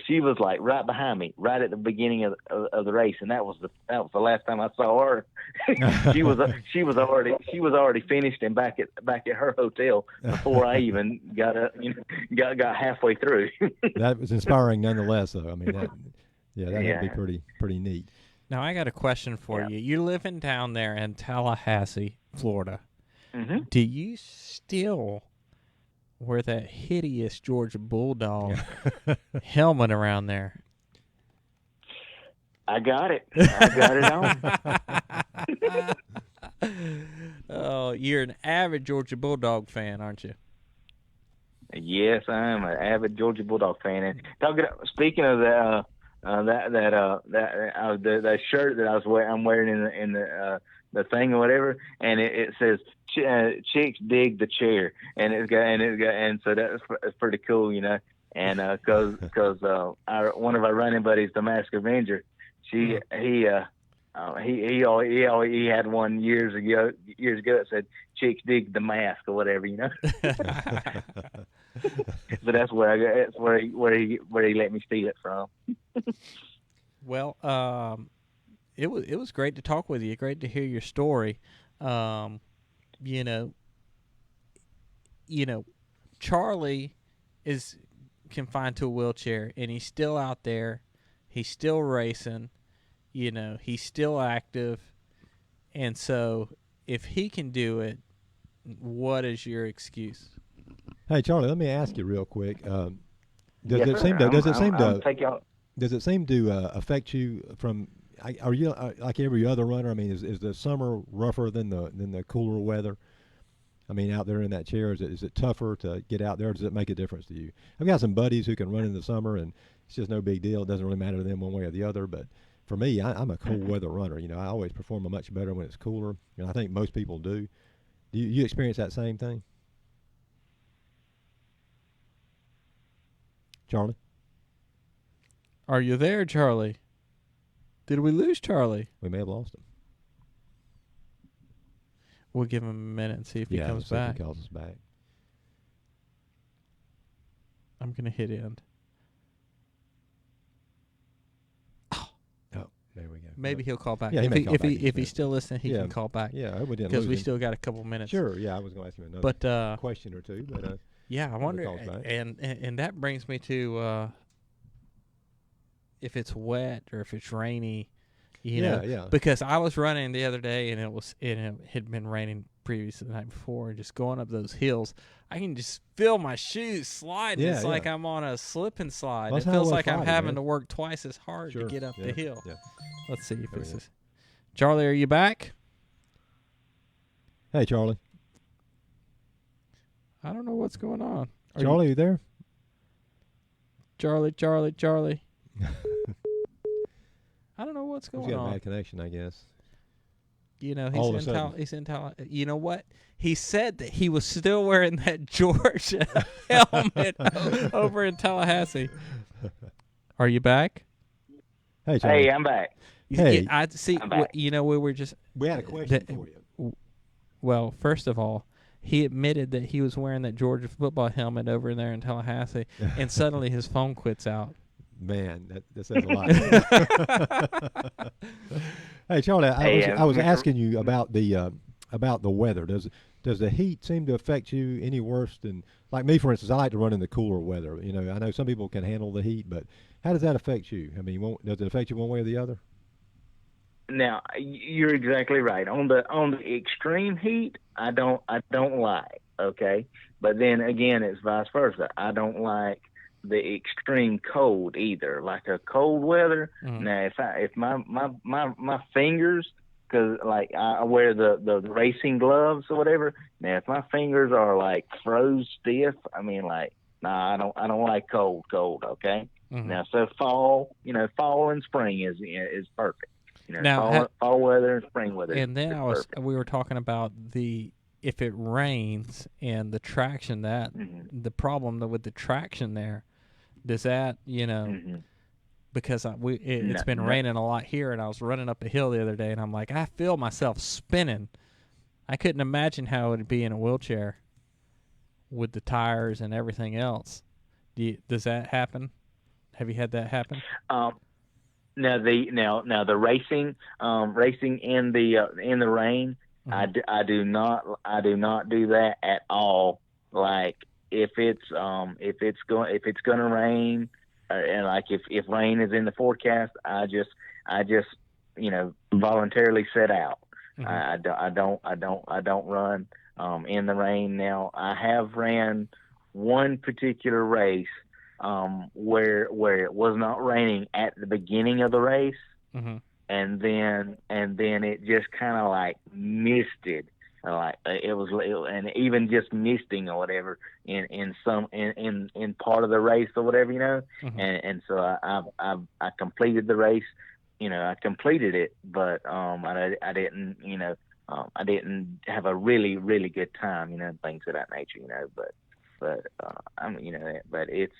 she was like right behind me, right at the beginning of the race, and that was the last time I saw her. she was already finished and back at her hotel before I even got halfway through. That was inspiring, nonetheless. Though I mean, that would be pretty neat. Now I got a question for you. You're living down there in Tallahassee, Florida. Mm-hmm. Do you still wear that hideous Georgia Bulldog helmet around there? I got it. On. Oh, you're an avid Georgia Bulldog fan, aren't you? Yes, I am an avid Georgia Bulldog fan. And speaking of that, the shirt that I'm wearing in the thing or whatever, and it says "Chicks dig the chair," and so that's pretty cool, And because one of our running buddies, the Mask Avenger, he had one years ago that said "Chicks dig the mask" or whatever, So that's where he let me steal it from. Well, it was great to talk with you. Great to hear your story. Charlie is confined to a wheelchair, and he's still out there. He's still racing. He's still active. And so, if he can do it, what is your excuse? Hey, Charlie, let me ask you real quick. Does it seem to affect you from? Are you like every other runner? I mean, is the summer rougher than the cooler weather? I mean, out there in that chair, is it tougher to get out there? Or does it make a difference to you? I've got some buddies who can run in the summer, and it's just no big deal. It doesn't really matter to them one way or the other. But for me, I'm a cold weather runner. I always perform much better when it's cooler, and I think most people do. Do you experience that same thing, Charlie? Are you there, Charlie? Did we lose Charlie? We may have lost him. We'll give him a minute and see if he comes back. If he calls us back. I'm going to hit end. Oh, there we go. Maybe he'll call back. Yeah, if he's still listening, he can call back. Yeah, I hope we didn't because lose we him. Still got a couple minutes. Sure. Yeah, I was going to ask him another question or two, but yeah, I wonder, and that brings me to if it's wet or if it's rainy, Yeah. Because I was running the other day and it had been raining previous to the night before, and just going up those hills, I can just feel my shoes sliding. It's like I'm on a slip and slide. Well, it feels like I'm having to work twice as hard to get up the hill. Yeah. Let's see if this is. Charlie, are you back? Hey, Charlie. I don't know what's going on. Charlie, you there? Charlie. I don't know what's going on. He's got a bad connection, I guess. He's in Tallahassee. You know what? He said that he was still wearing that Georgia helmet over in Tallahassee. Are you back? Hey, Charlie. Hey, I'm back. Hey, I see. I'm back. We were just. We had a question for you. Well, first of all, he admitted that he was wearing that Georgia football helmet over there in Tallahassee, and suddenly his phone quits out. Man, that says a lot. Hey, Charlie, I was asking you about the weather. Does the heat seem to affect you any worse than, like me, for instance? I like to run in the cooler weather. You know, I know some people can handle the heat, but how does that affect you? I mean, does it affect you one way or the other? Now, you're exactly right. On the extreme heat, I don't like. Okay, but then again, it's vice versa. I don't like the extreme cold either. Like a cold weather. Mm-hmm. Now, if my fingers, because like I wear the racing gloves or whatever. Now, if my fingers are like froze stiff, I mean, like, nah, I don't like cold. Okay. Mm-hmm. Now, so fall and spring is perfect. You know, now, fall weather and spring weather. And then perfect. we were talking about if it rains and the traction the problem with the traction there, does that, because it's been raining a lot here, and I was running up a hill the other day, and I'm like, I feel myself spinning. I couldn't imagine how it would be in a wheelchair with the tires and everything else. Does that happen? Have you had that happen? Now the racing in the rain, mm-hmm. I do not do that at all. Like if it's gonna rain, and like if rain is in the forecast, I just voluntarily set out. Mm-hmm. I don't run in the rain. Now I have ran one particular race where it was not raining at the beginning of the race, mm-hmm. and then it just kind of like misted, like and even just misting or whatever in part of the race or whatever, mm-hmm. and so I completed the race, I completed it, but I didn't I didn't have a really really good time, things of that nature, but it's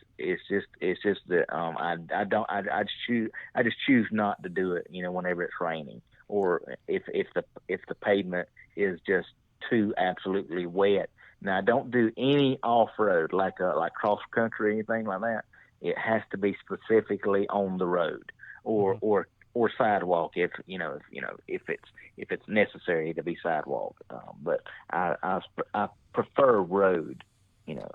just that I just choose not to do it, whenever it's raining, or if the pavement is just too absolutely wet. Now I don't do any off road like cross country or anything like that. It has to be specifically on the road or mm-hmm. or sidewalk if it's necessary to be sidewalk. But I prefer road,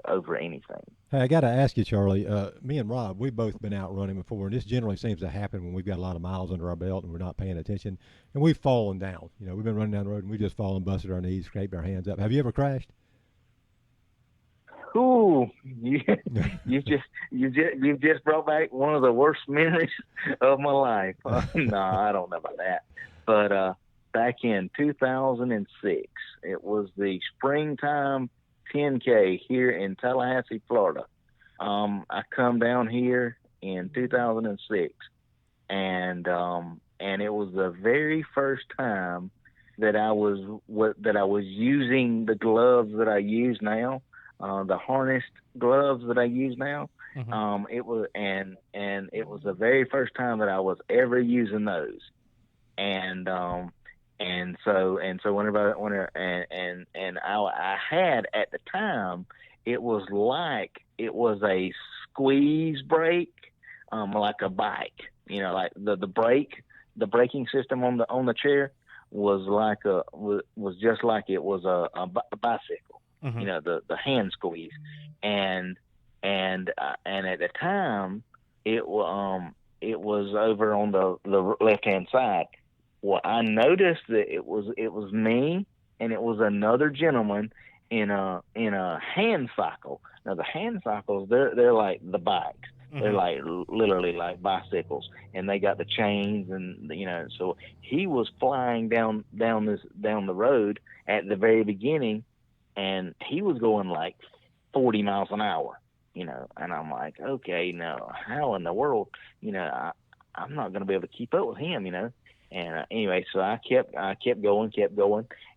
over anything. Hey, I got to ask you, Charlie. Me and Rob, we've both been out running before, and this generally seems to happen when we've got a lot of miles under our belt and we're not paying attention, and we've fallen down. We've been running down the road and we just fallen, busted our knees, scraped our hands up. Have you ever crashed? Ooh, you've just brought back one of the worst memories of my life. No, I don't know about that, but back in 2006, it was the springtime 10K here in Tallahassee, Florida. I come down here in 2006, and it was the very first time that I was using the gloves that I use now, the harnessed gloves that I use now. Mm-hmm. It was the very first time that I was ever using those, and so whenever I had at the time, it was like it was a squeeze brake, like a bike, like the braking system on the chair was just like it was a bicycle, mm-hmm. The hand squeeze, and at the time it was over on the left hand side. Well, I noticed that it was me and it was another gentleman in a hand cycle. Now the hand cycles, they're like the bikes. Mm-hmm. They're like literally like bicycles, and they got the chains, and so he was flying down the road at the very beginning, and he was going like 40 miles an hour, and I'm like, okay, no, how in the world, I'm not going to be able to keep up with him, And anyway, so I kept going,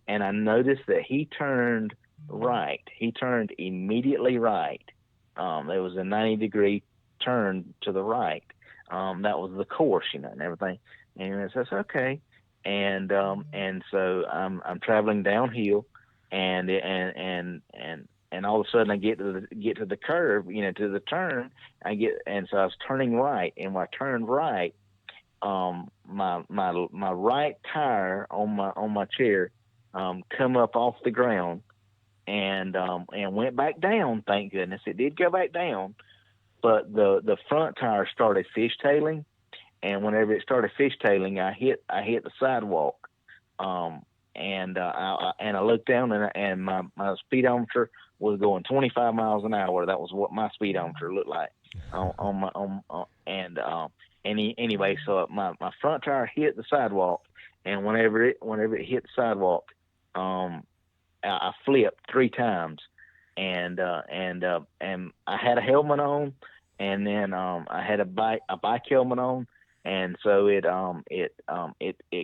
and I noticed that he turned right. He turned immediately right. There was a 90-degree turn to the right. That was the course, and everything. And I says, okay. And so I'm traveling downhill and all of a sudden I get to the curve, to the turn. So I was turning right, and when I turned right, my right tire on my chair come up off the ground and went back down. Thank goodness it did go back down, but the front tire started fishtailing, and whenever it started fishtailing, I hit the sidewalk. And I looked down, and my speedometer was going 25 miles an hour. That was what my speedometer looked like anyway, so my front tire hit the sidewalk, and whenever it hit the sidewalk, I flipped 3 times, and I had a helmet on, and then I had a bike helmet on, and so it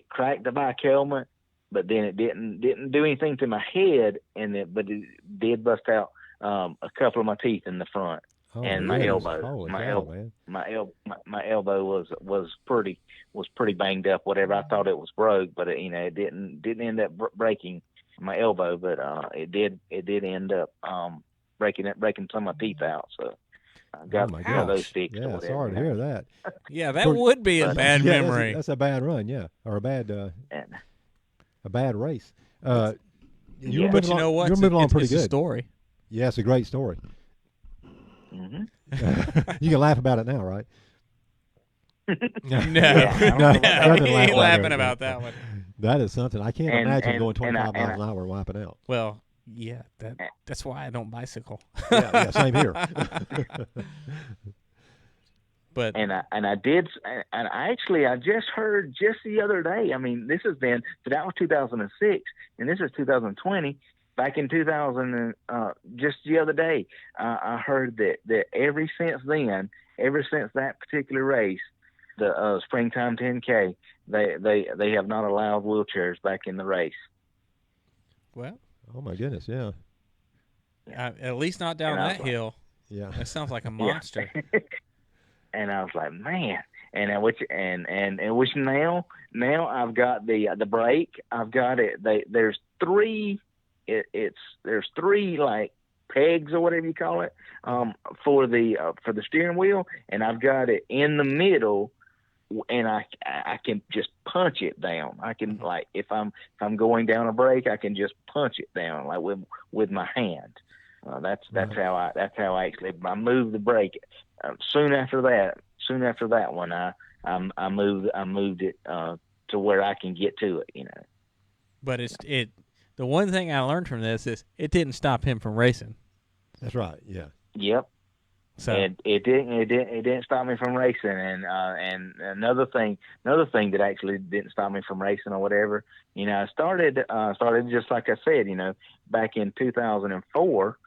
cracked the bike helmet, but then it didn't do anything to my head, but it did bust out a couple of my teeth in the front. Oh, and my elbow, Holy my cow, elbow, my elbow was pretty banged up. Whatever, I thought it was broke, but it didn't end up breaking my elbow, but it did end up breaking some of my teeth out. So I got those fixed. Yeah, sorry to hear that. Yeah, that would be a bad memory. That's a bad run, yeah, or a bad race. But you know what? You're moving along pretty good. It's a story. Yeah, it's a great story. Mm-hmm. You can laugh about it now, right? No, he ain't laughing about that one. That is something. I can't imagine going 25 miles an hour and wiping out. Well, yeah, that's why I don't bicycle. yeah, same here. But I just heard just the other day. I mean, that was 2006, and this is 2020. Back in 2000, just the other day, I heard that ever since that particular race, the springtime 10K, they have not allowed wheelchairs back in the race. Well, oh my goodness, yeah. At least not down that hill. Yeah, that sounds like a monster. Yeah. And I was like, man, and which now I've got the brake. I've got it. There's 3. There's 3 like pegs or whatever you call it for the steering wheel, and I've got it in the middle, and I can just punch it down. I can, like, if I'm going down a brake, I can just punch it down like with my hand. That's how I actually moved the brake. Soon after that one, I moved it to where I can get to it. But the one thing I learned from this is it didn't stop him from racing. That's right. Yeah. Yep. So it didn't stop me from racing, and another thing that actually didn't stop me from racing or whatever. I started just like I said, back in 2004,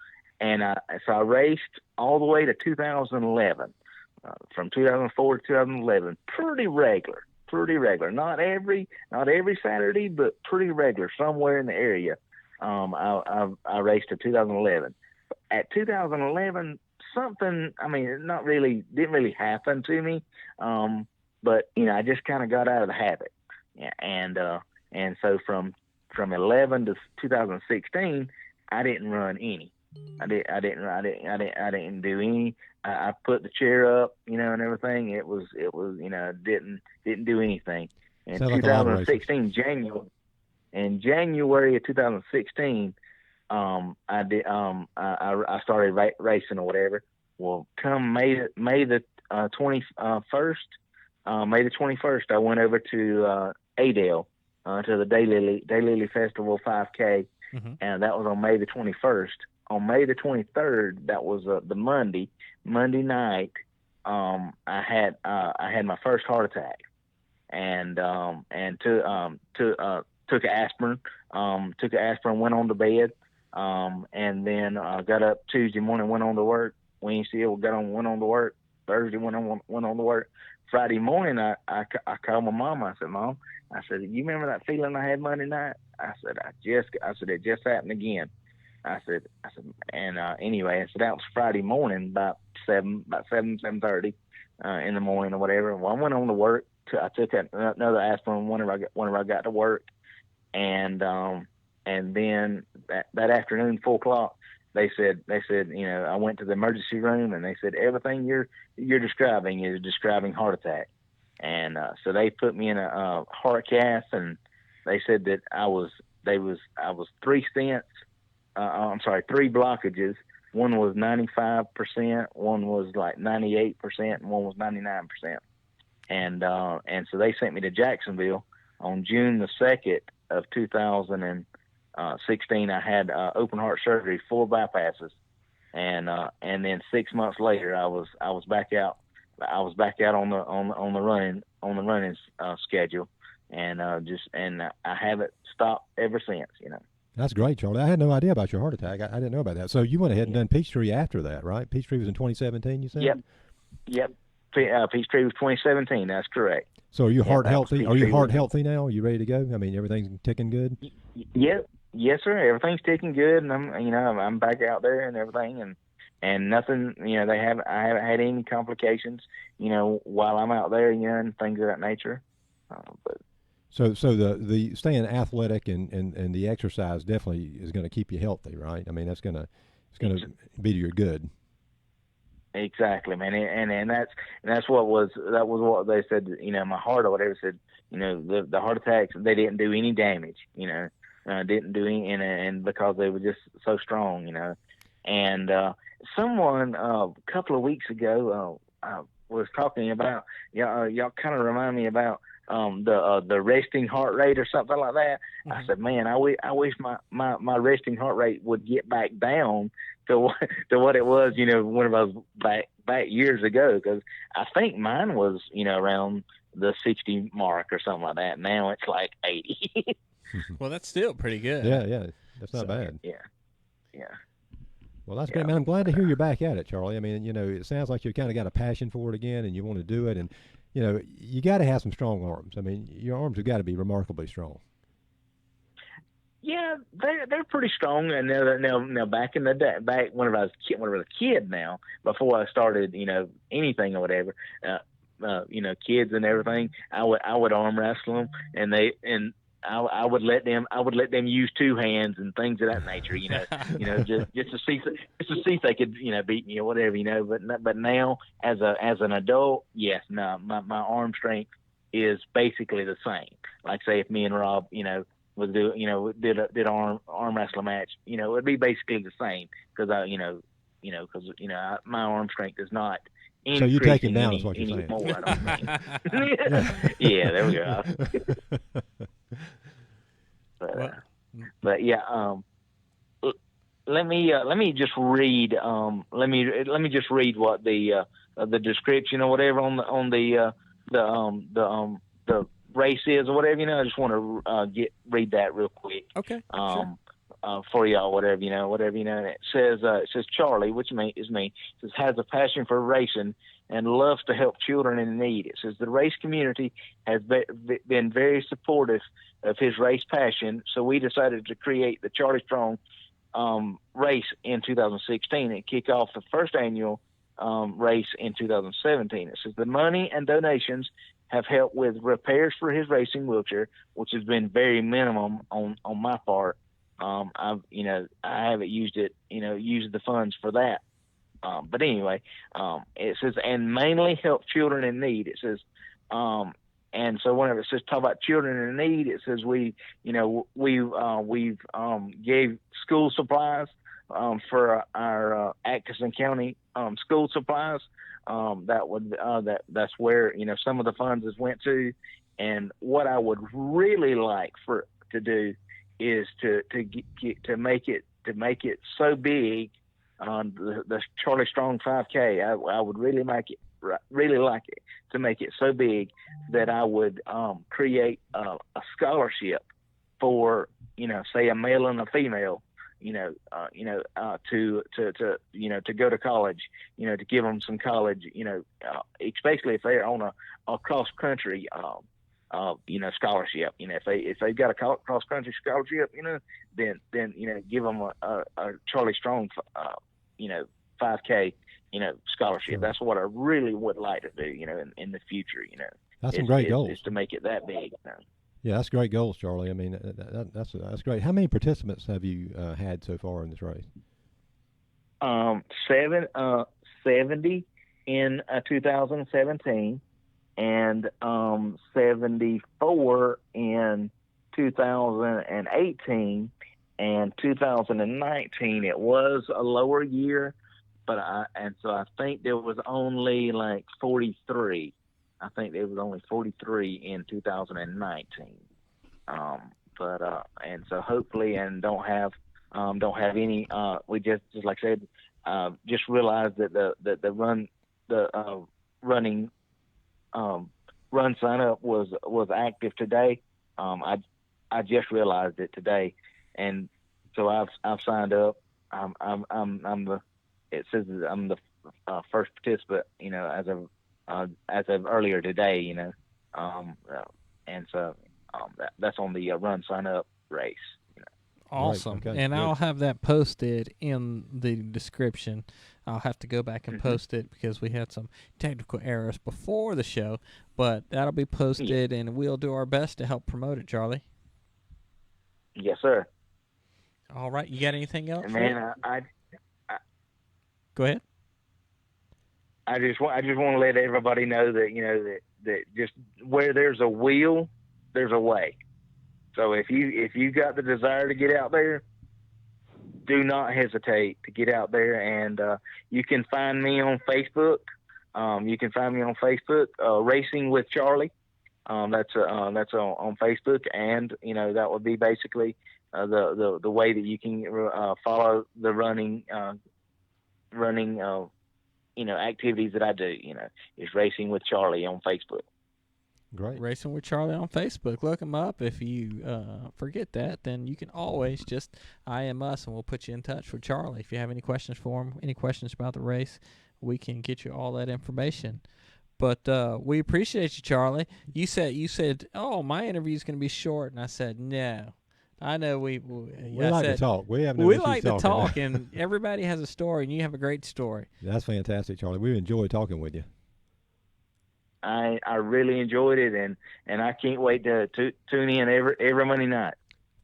and so I raced all the way to 2011. From 2004 to 2011, pretty regular. Not every Saturday, but pretty regular, somewhere in the area. I raced to 2011. At 2011, something, didn't really happen to me. But I just kind of got out of the habit. Yeah, and so from 11 to 2016, I didn't run any. I didn't do any. I put the chair up, and everything. It was, didn't do anything. In 2016, January of 2016, I started racing or whatever. Well, come May the 21st, I went over to Adel to the Daylily Festival 5K, and that was on May the 21st. On May the 23rd, that was the Monday night. I had my first heart attack, and took an aspirin. Took an aspirin, went on to bed, and then got up Tuesday morning, went on to work. Wednesday, went on to work. Thursday, went on to work. Friday morning, I called my mom. I said, Mom, you remember that feeling I had Monday night? I said, it just happened again. I said, anyway, so that was Friday morning, about 7:30 in the morning or whatever. Well, I went on to work. I took another aspirin whenever I got to work, and then that afternoon, 4 o'clock, they said, I went to the emergency room, and they said everything you're describing is describing heart attack. And so they put me in a heart cath, and they said that I was 3 stents. Three blockages. One was 95%, one was like 98%, and one was 99%. And so they sent me to Jacksonville on June the 2nd of 2016. I had open heart surgery, 4 bypasses, and then 6 months later, I was back out. I was back out on the running schedule, and I haven't stopped ever since. That's great, Charlie. I had no idea about your heart attack. I didn't know about that. So you went ahead and done Peachtree after that, right? Peachtree was in 2017, you said? Yep. Peachtree was 2017. That's correct. So are you heart healthy? Are you heart healthy now? Are you ready to go? I mean, everything's ticking good? Yep. Yes, sir. Everything's ticking good, and I'm back out there and everything, and nothing. I haven't had any complications. While I'm out there, and things of that nature. But So the staying athletic and the exercise definitely is going to keep you healthy, right? I mean, it's going to be to your good. Exactly, man, and that's what what they said. My heart or whatever said. The heart attacks, they didn't do any damage. Didn't do any, and because they were just so strong. And someone a couple of weeks ago was talking about y'all kind of remind me about the resting heart rate or something like that. Mm-hmm. I said, man, I wish my resting heart rate would get back down to what it was, when I was back years ago, because I think mine was, around the 60 mark or something like that. Now it's like 80. Well, that's still pretty good. Yeah, that's not bad. Yeah. Well, that's great, man. I'm glad to hear you're back at it, Charlie. I mean, it sounds like you've kind of got a passion for it again, and you want to do it, and you got to have some strong arms. I mean, your arms have got to be remarkably strong. Yeah, they're pretty strong. And now back in the day, back when I was a kid, now before I started, anything or whatever, kids and everything, I would arm wrestle them, and I would let them use 2 hands and things of that nature, just to see if they could, beat me or whatever, But now as an adult, yes, no, my arm strength is basically the same. Like say if me and Rob, would do, did arm wrestling match, it'd be basically the same because my arm strength is not. So you take him down is what you're saying. More, I don't think. Yeah, there we go. But yeah, let me just read let me just read what the description or whatever on the race is or whatever. I just want to read that real quick. Okay. Sure. For y'all, whatever. And it says Charlie, which is me, says has a passion for racing and loves to help children in need. It says the race community has been very supportive of his race passion, so we decided to create the Charlie Strong race in 2016 and kick off the first annual race in 2017. It says the money and donations have helped with repairs for his racing wheelchair, which has been very minimum on my part. I haven't used it, used the funds for that. But anyway, it says, and mainly help children in need. It says, and so whenever it says talk about children in need, it says we've gave school supplies for our Atkinson County school supplies. That's where some of the funds has went to. And what I would really like to do is to make it so big. The Charlie Strong 5K, I would really like it to make it so big that I would create a scholarship for say a male and a female to go to college, to give them some college, especially if they're on a cross country scholarship. If they've got a cross country scholarship, then give them a Charlie Strong 5K scholarship. Sure. That's what I really would like to do in the future. That's some great goals. Is to make it that big. Yeah, that's great goals, Charlie. I mean, that's great. How many participants have you had so far in this race? 70 in 2017, and 74 in 2018, and 2019. It was a lower year, so I think there was only like 43. I think there was only 43 in 2019. And so hopefully, and don't have any. We just like I said, just realized that the running run sign up was active today. I just realized it today, and so I've signed up. It says that I'm the first participant, as of earlier today, and so that's on the run sign up race. Awesome. Right, okay, and good. I'll have that posted in the description. I'll have to go back and post it because we had some technical errors before the show, but that'll be posted, and we'll do our best to help promote it, Charlie. Yes, sir. All right. You got anything else? Man, Go ahead. I just want to let everybody know that that just where there's a will, there's a way. So if you got the desire to get out there, do not hesitate to get out there, and you can find me on Facebook. Racing with Charlie. That's on Facebook, and that would be basically the way that you can follow the running activities that I do. Is Racing with Charlie on Facebook. Great. Racing with Charlie on Facebook. Look him up. If you forget that, then you can always just IM us, and we'll put you in touch with Charlie. If you have any questions for him, any questions about the race, we can get you all that information. But we appreciate you, Charlie. You said, "Oh, my interview is going to be short," and I said, "No." I know we like to talk. We have no we issues like to talking. talk, and everybody has a story, and you have a great story. That's fantastic, Charlie. We enjoy talking with you. I really enjoyed it, and I can't wait to tune in every Monday night.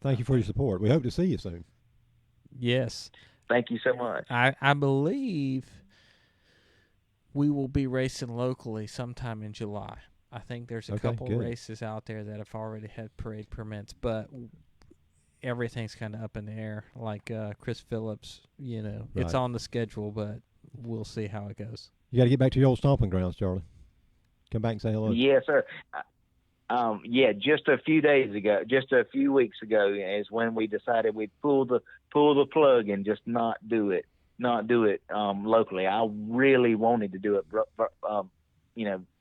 Thank you for your support. We hope to see you soon. Yes. Thank you so much. I believe we will be racing locally sometime in July. I think there's a couple good. races out there that have already had parade permits, but everything's kind of up in the air. Like Chris Phillips, it's on the schedule, but we'll see how it goes. You got to get back to your old stomping grounds, Charlie. Come back and say hello. Yes, sir. Just a few weeks ago is when we decided we'd pull the plug and just not do it locally. I really wanted to do it,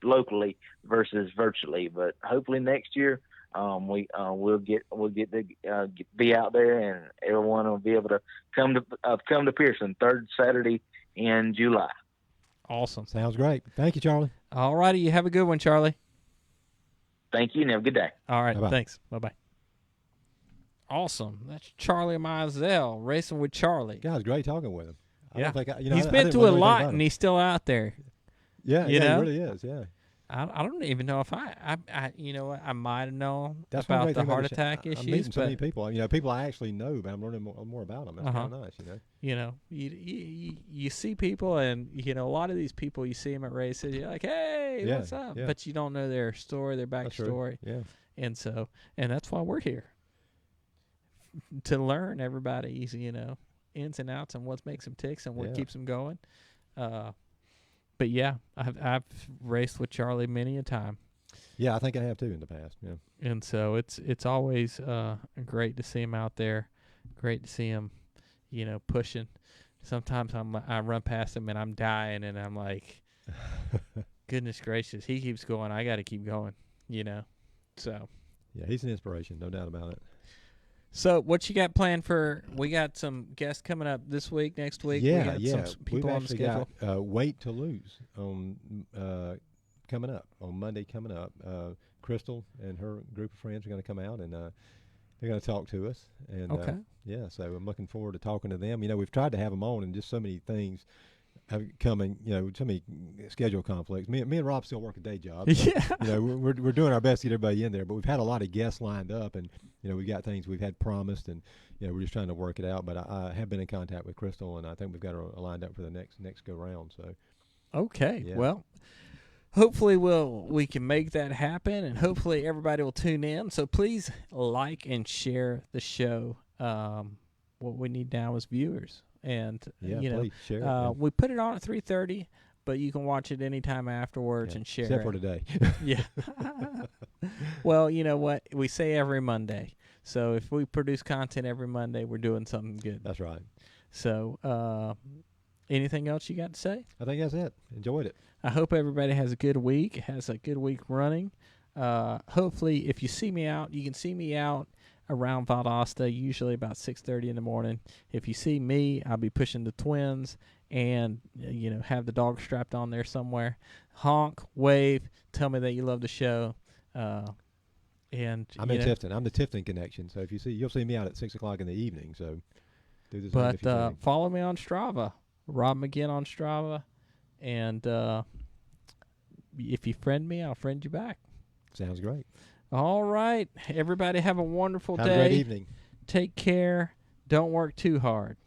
locally versus virtually, but hopefully next year we'll get to be out there, and everyone will be able to come to Pearson third Saturday in July. Awesome. Sounds great. Thank you, Charlie. All righty. You have a good one, Charlie. Thank you, and have a good day. All right. Bye-bye. Thanks. Bye-bye. Awesome. That's Charlie Mizell, Racing with Charlie. Guys, great talking with him. He's been through a lot, and he's still out there. Yeah, he really is, yeah. I don't even know if I I might have known That's about the heart attack issues. I'm meeting so many people. People I actually know, but I'm learning more about them. That's kind of nice, You see people, and a lot of these people, you see them at races, you're like, hey, what's up? Yeah. But you don't know their story, their backstory. Yeah. And that's why we're here, to learn everybody's ins and outs and what makes them ticks and what keeps them going. But yeah, I've raced with Charlie many a time. Yeah, I think I have too in the past. Yeah. And so it's always great to see him out there. Great to see him, pushing. Sometimes I run past him and I'm dying, and I'm like, goodness gracious, he keeps going. I got to keep going. So. Yeah, he's an inspiration, no doubt about it. So what you got planned we got some guests coming up this week, next week? Yeah, we got some people on the schedule. Got Weight to Lose on coming up, on Monday coming up. Crystal and her group of friends are going to come out, and they're going to talk to us. And okay. So I'm looking forward to talking to them. We've tried to have them on, and just so many things have coming, so many schedule conflicts. Me and Rob still work a day job. Yeah. We're doing our best to get everybody in there, but we've had a lot of guests lined up, and we've got things we've had promised, and we're just trying to work it out. But I have been in contact with Crystal, and I think we've got her lined up for the next go round. So. Okay. Yeah. Well, hopefully we can make that happen, and hopefully everybody will tune in. So please like and share the show. What we need now is viewers. And please share it, we put it on at 3:30, but you can watch it anytime afterwards and share except it. for today. Yeah. Well, you know what? We say every Monday. So if we produce content every Monday, we're doing something good. That's right. So anything else you got to say? I think that's it. Enjoyed it. I hope everybody has a good week, has a good week running. Hopefully, if you see me out, you can see me out around Valdosta, usually about 6:30 in the morning. If you see me, I'll be pushing the twins and, have the dog strapped on there somewhere. Honk, wave, tell me that you love the show. And I'm in Tifton. I'm the Tifton connection. So if you'll see me out at 6 o'clock in the evening. So do this. But follow me on Strava, Rob McGinn on Strava. And if you friend me, I'll friend you back. Sounds great. All right. Everybody have a wonderful day. Have a great evening. Take care. Don't work too hard.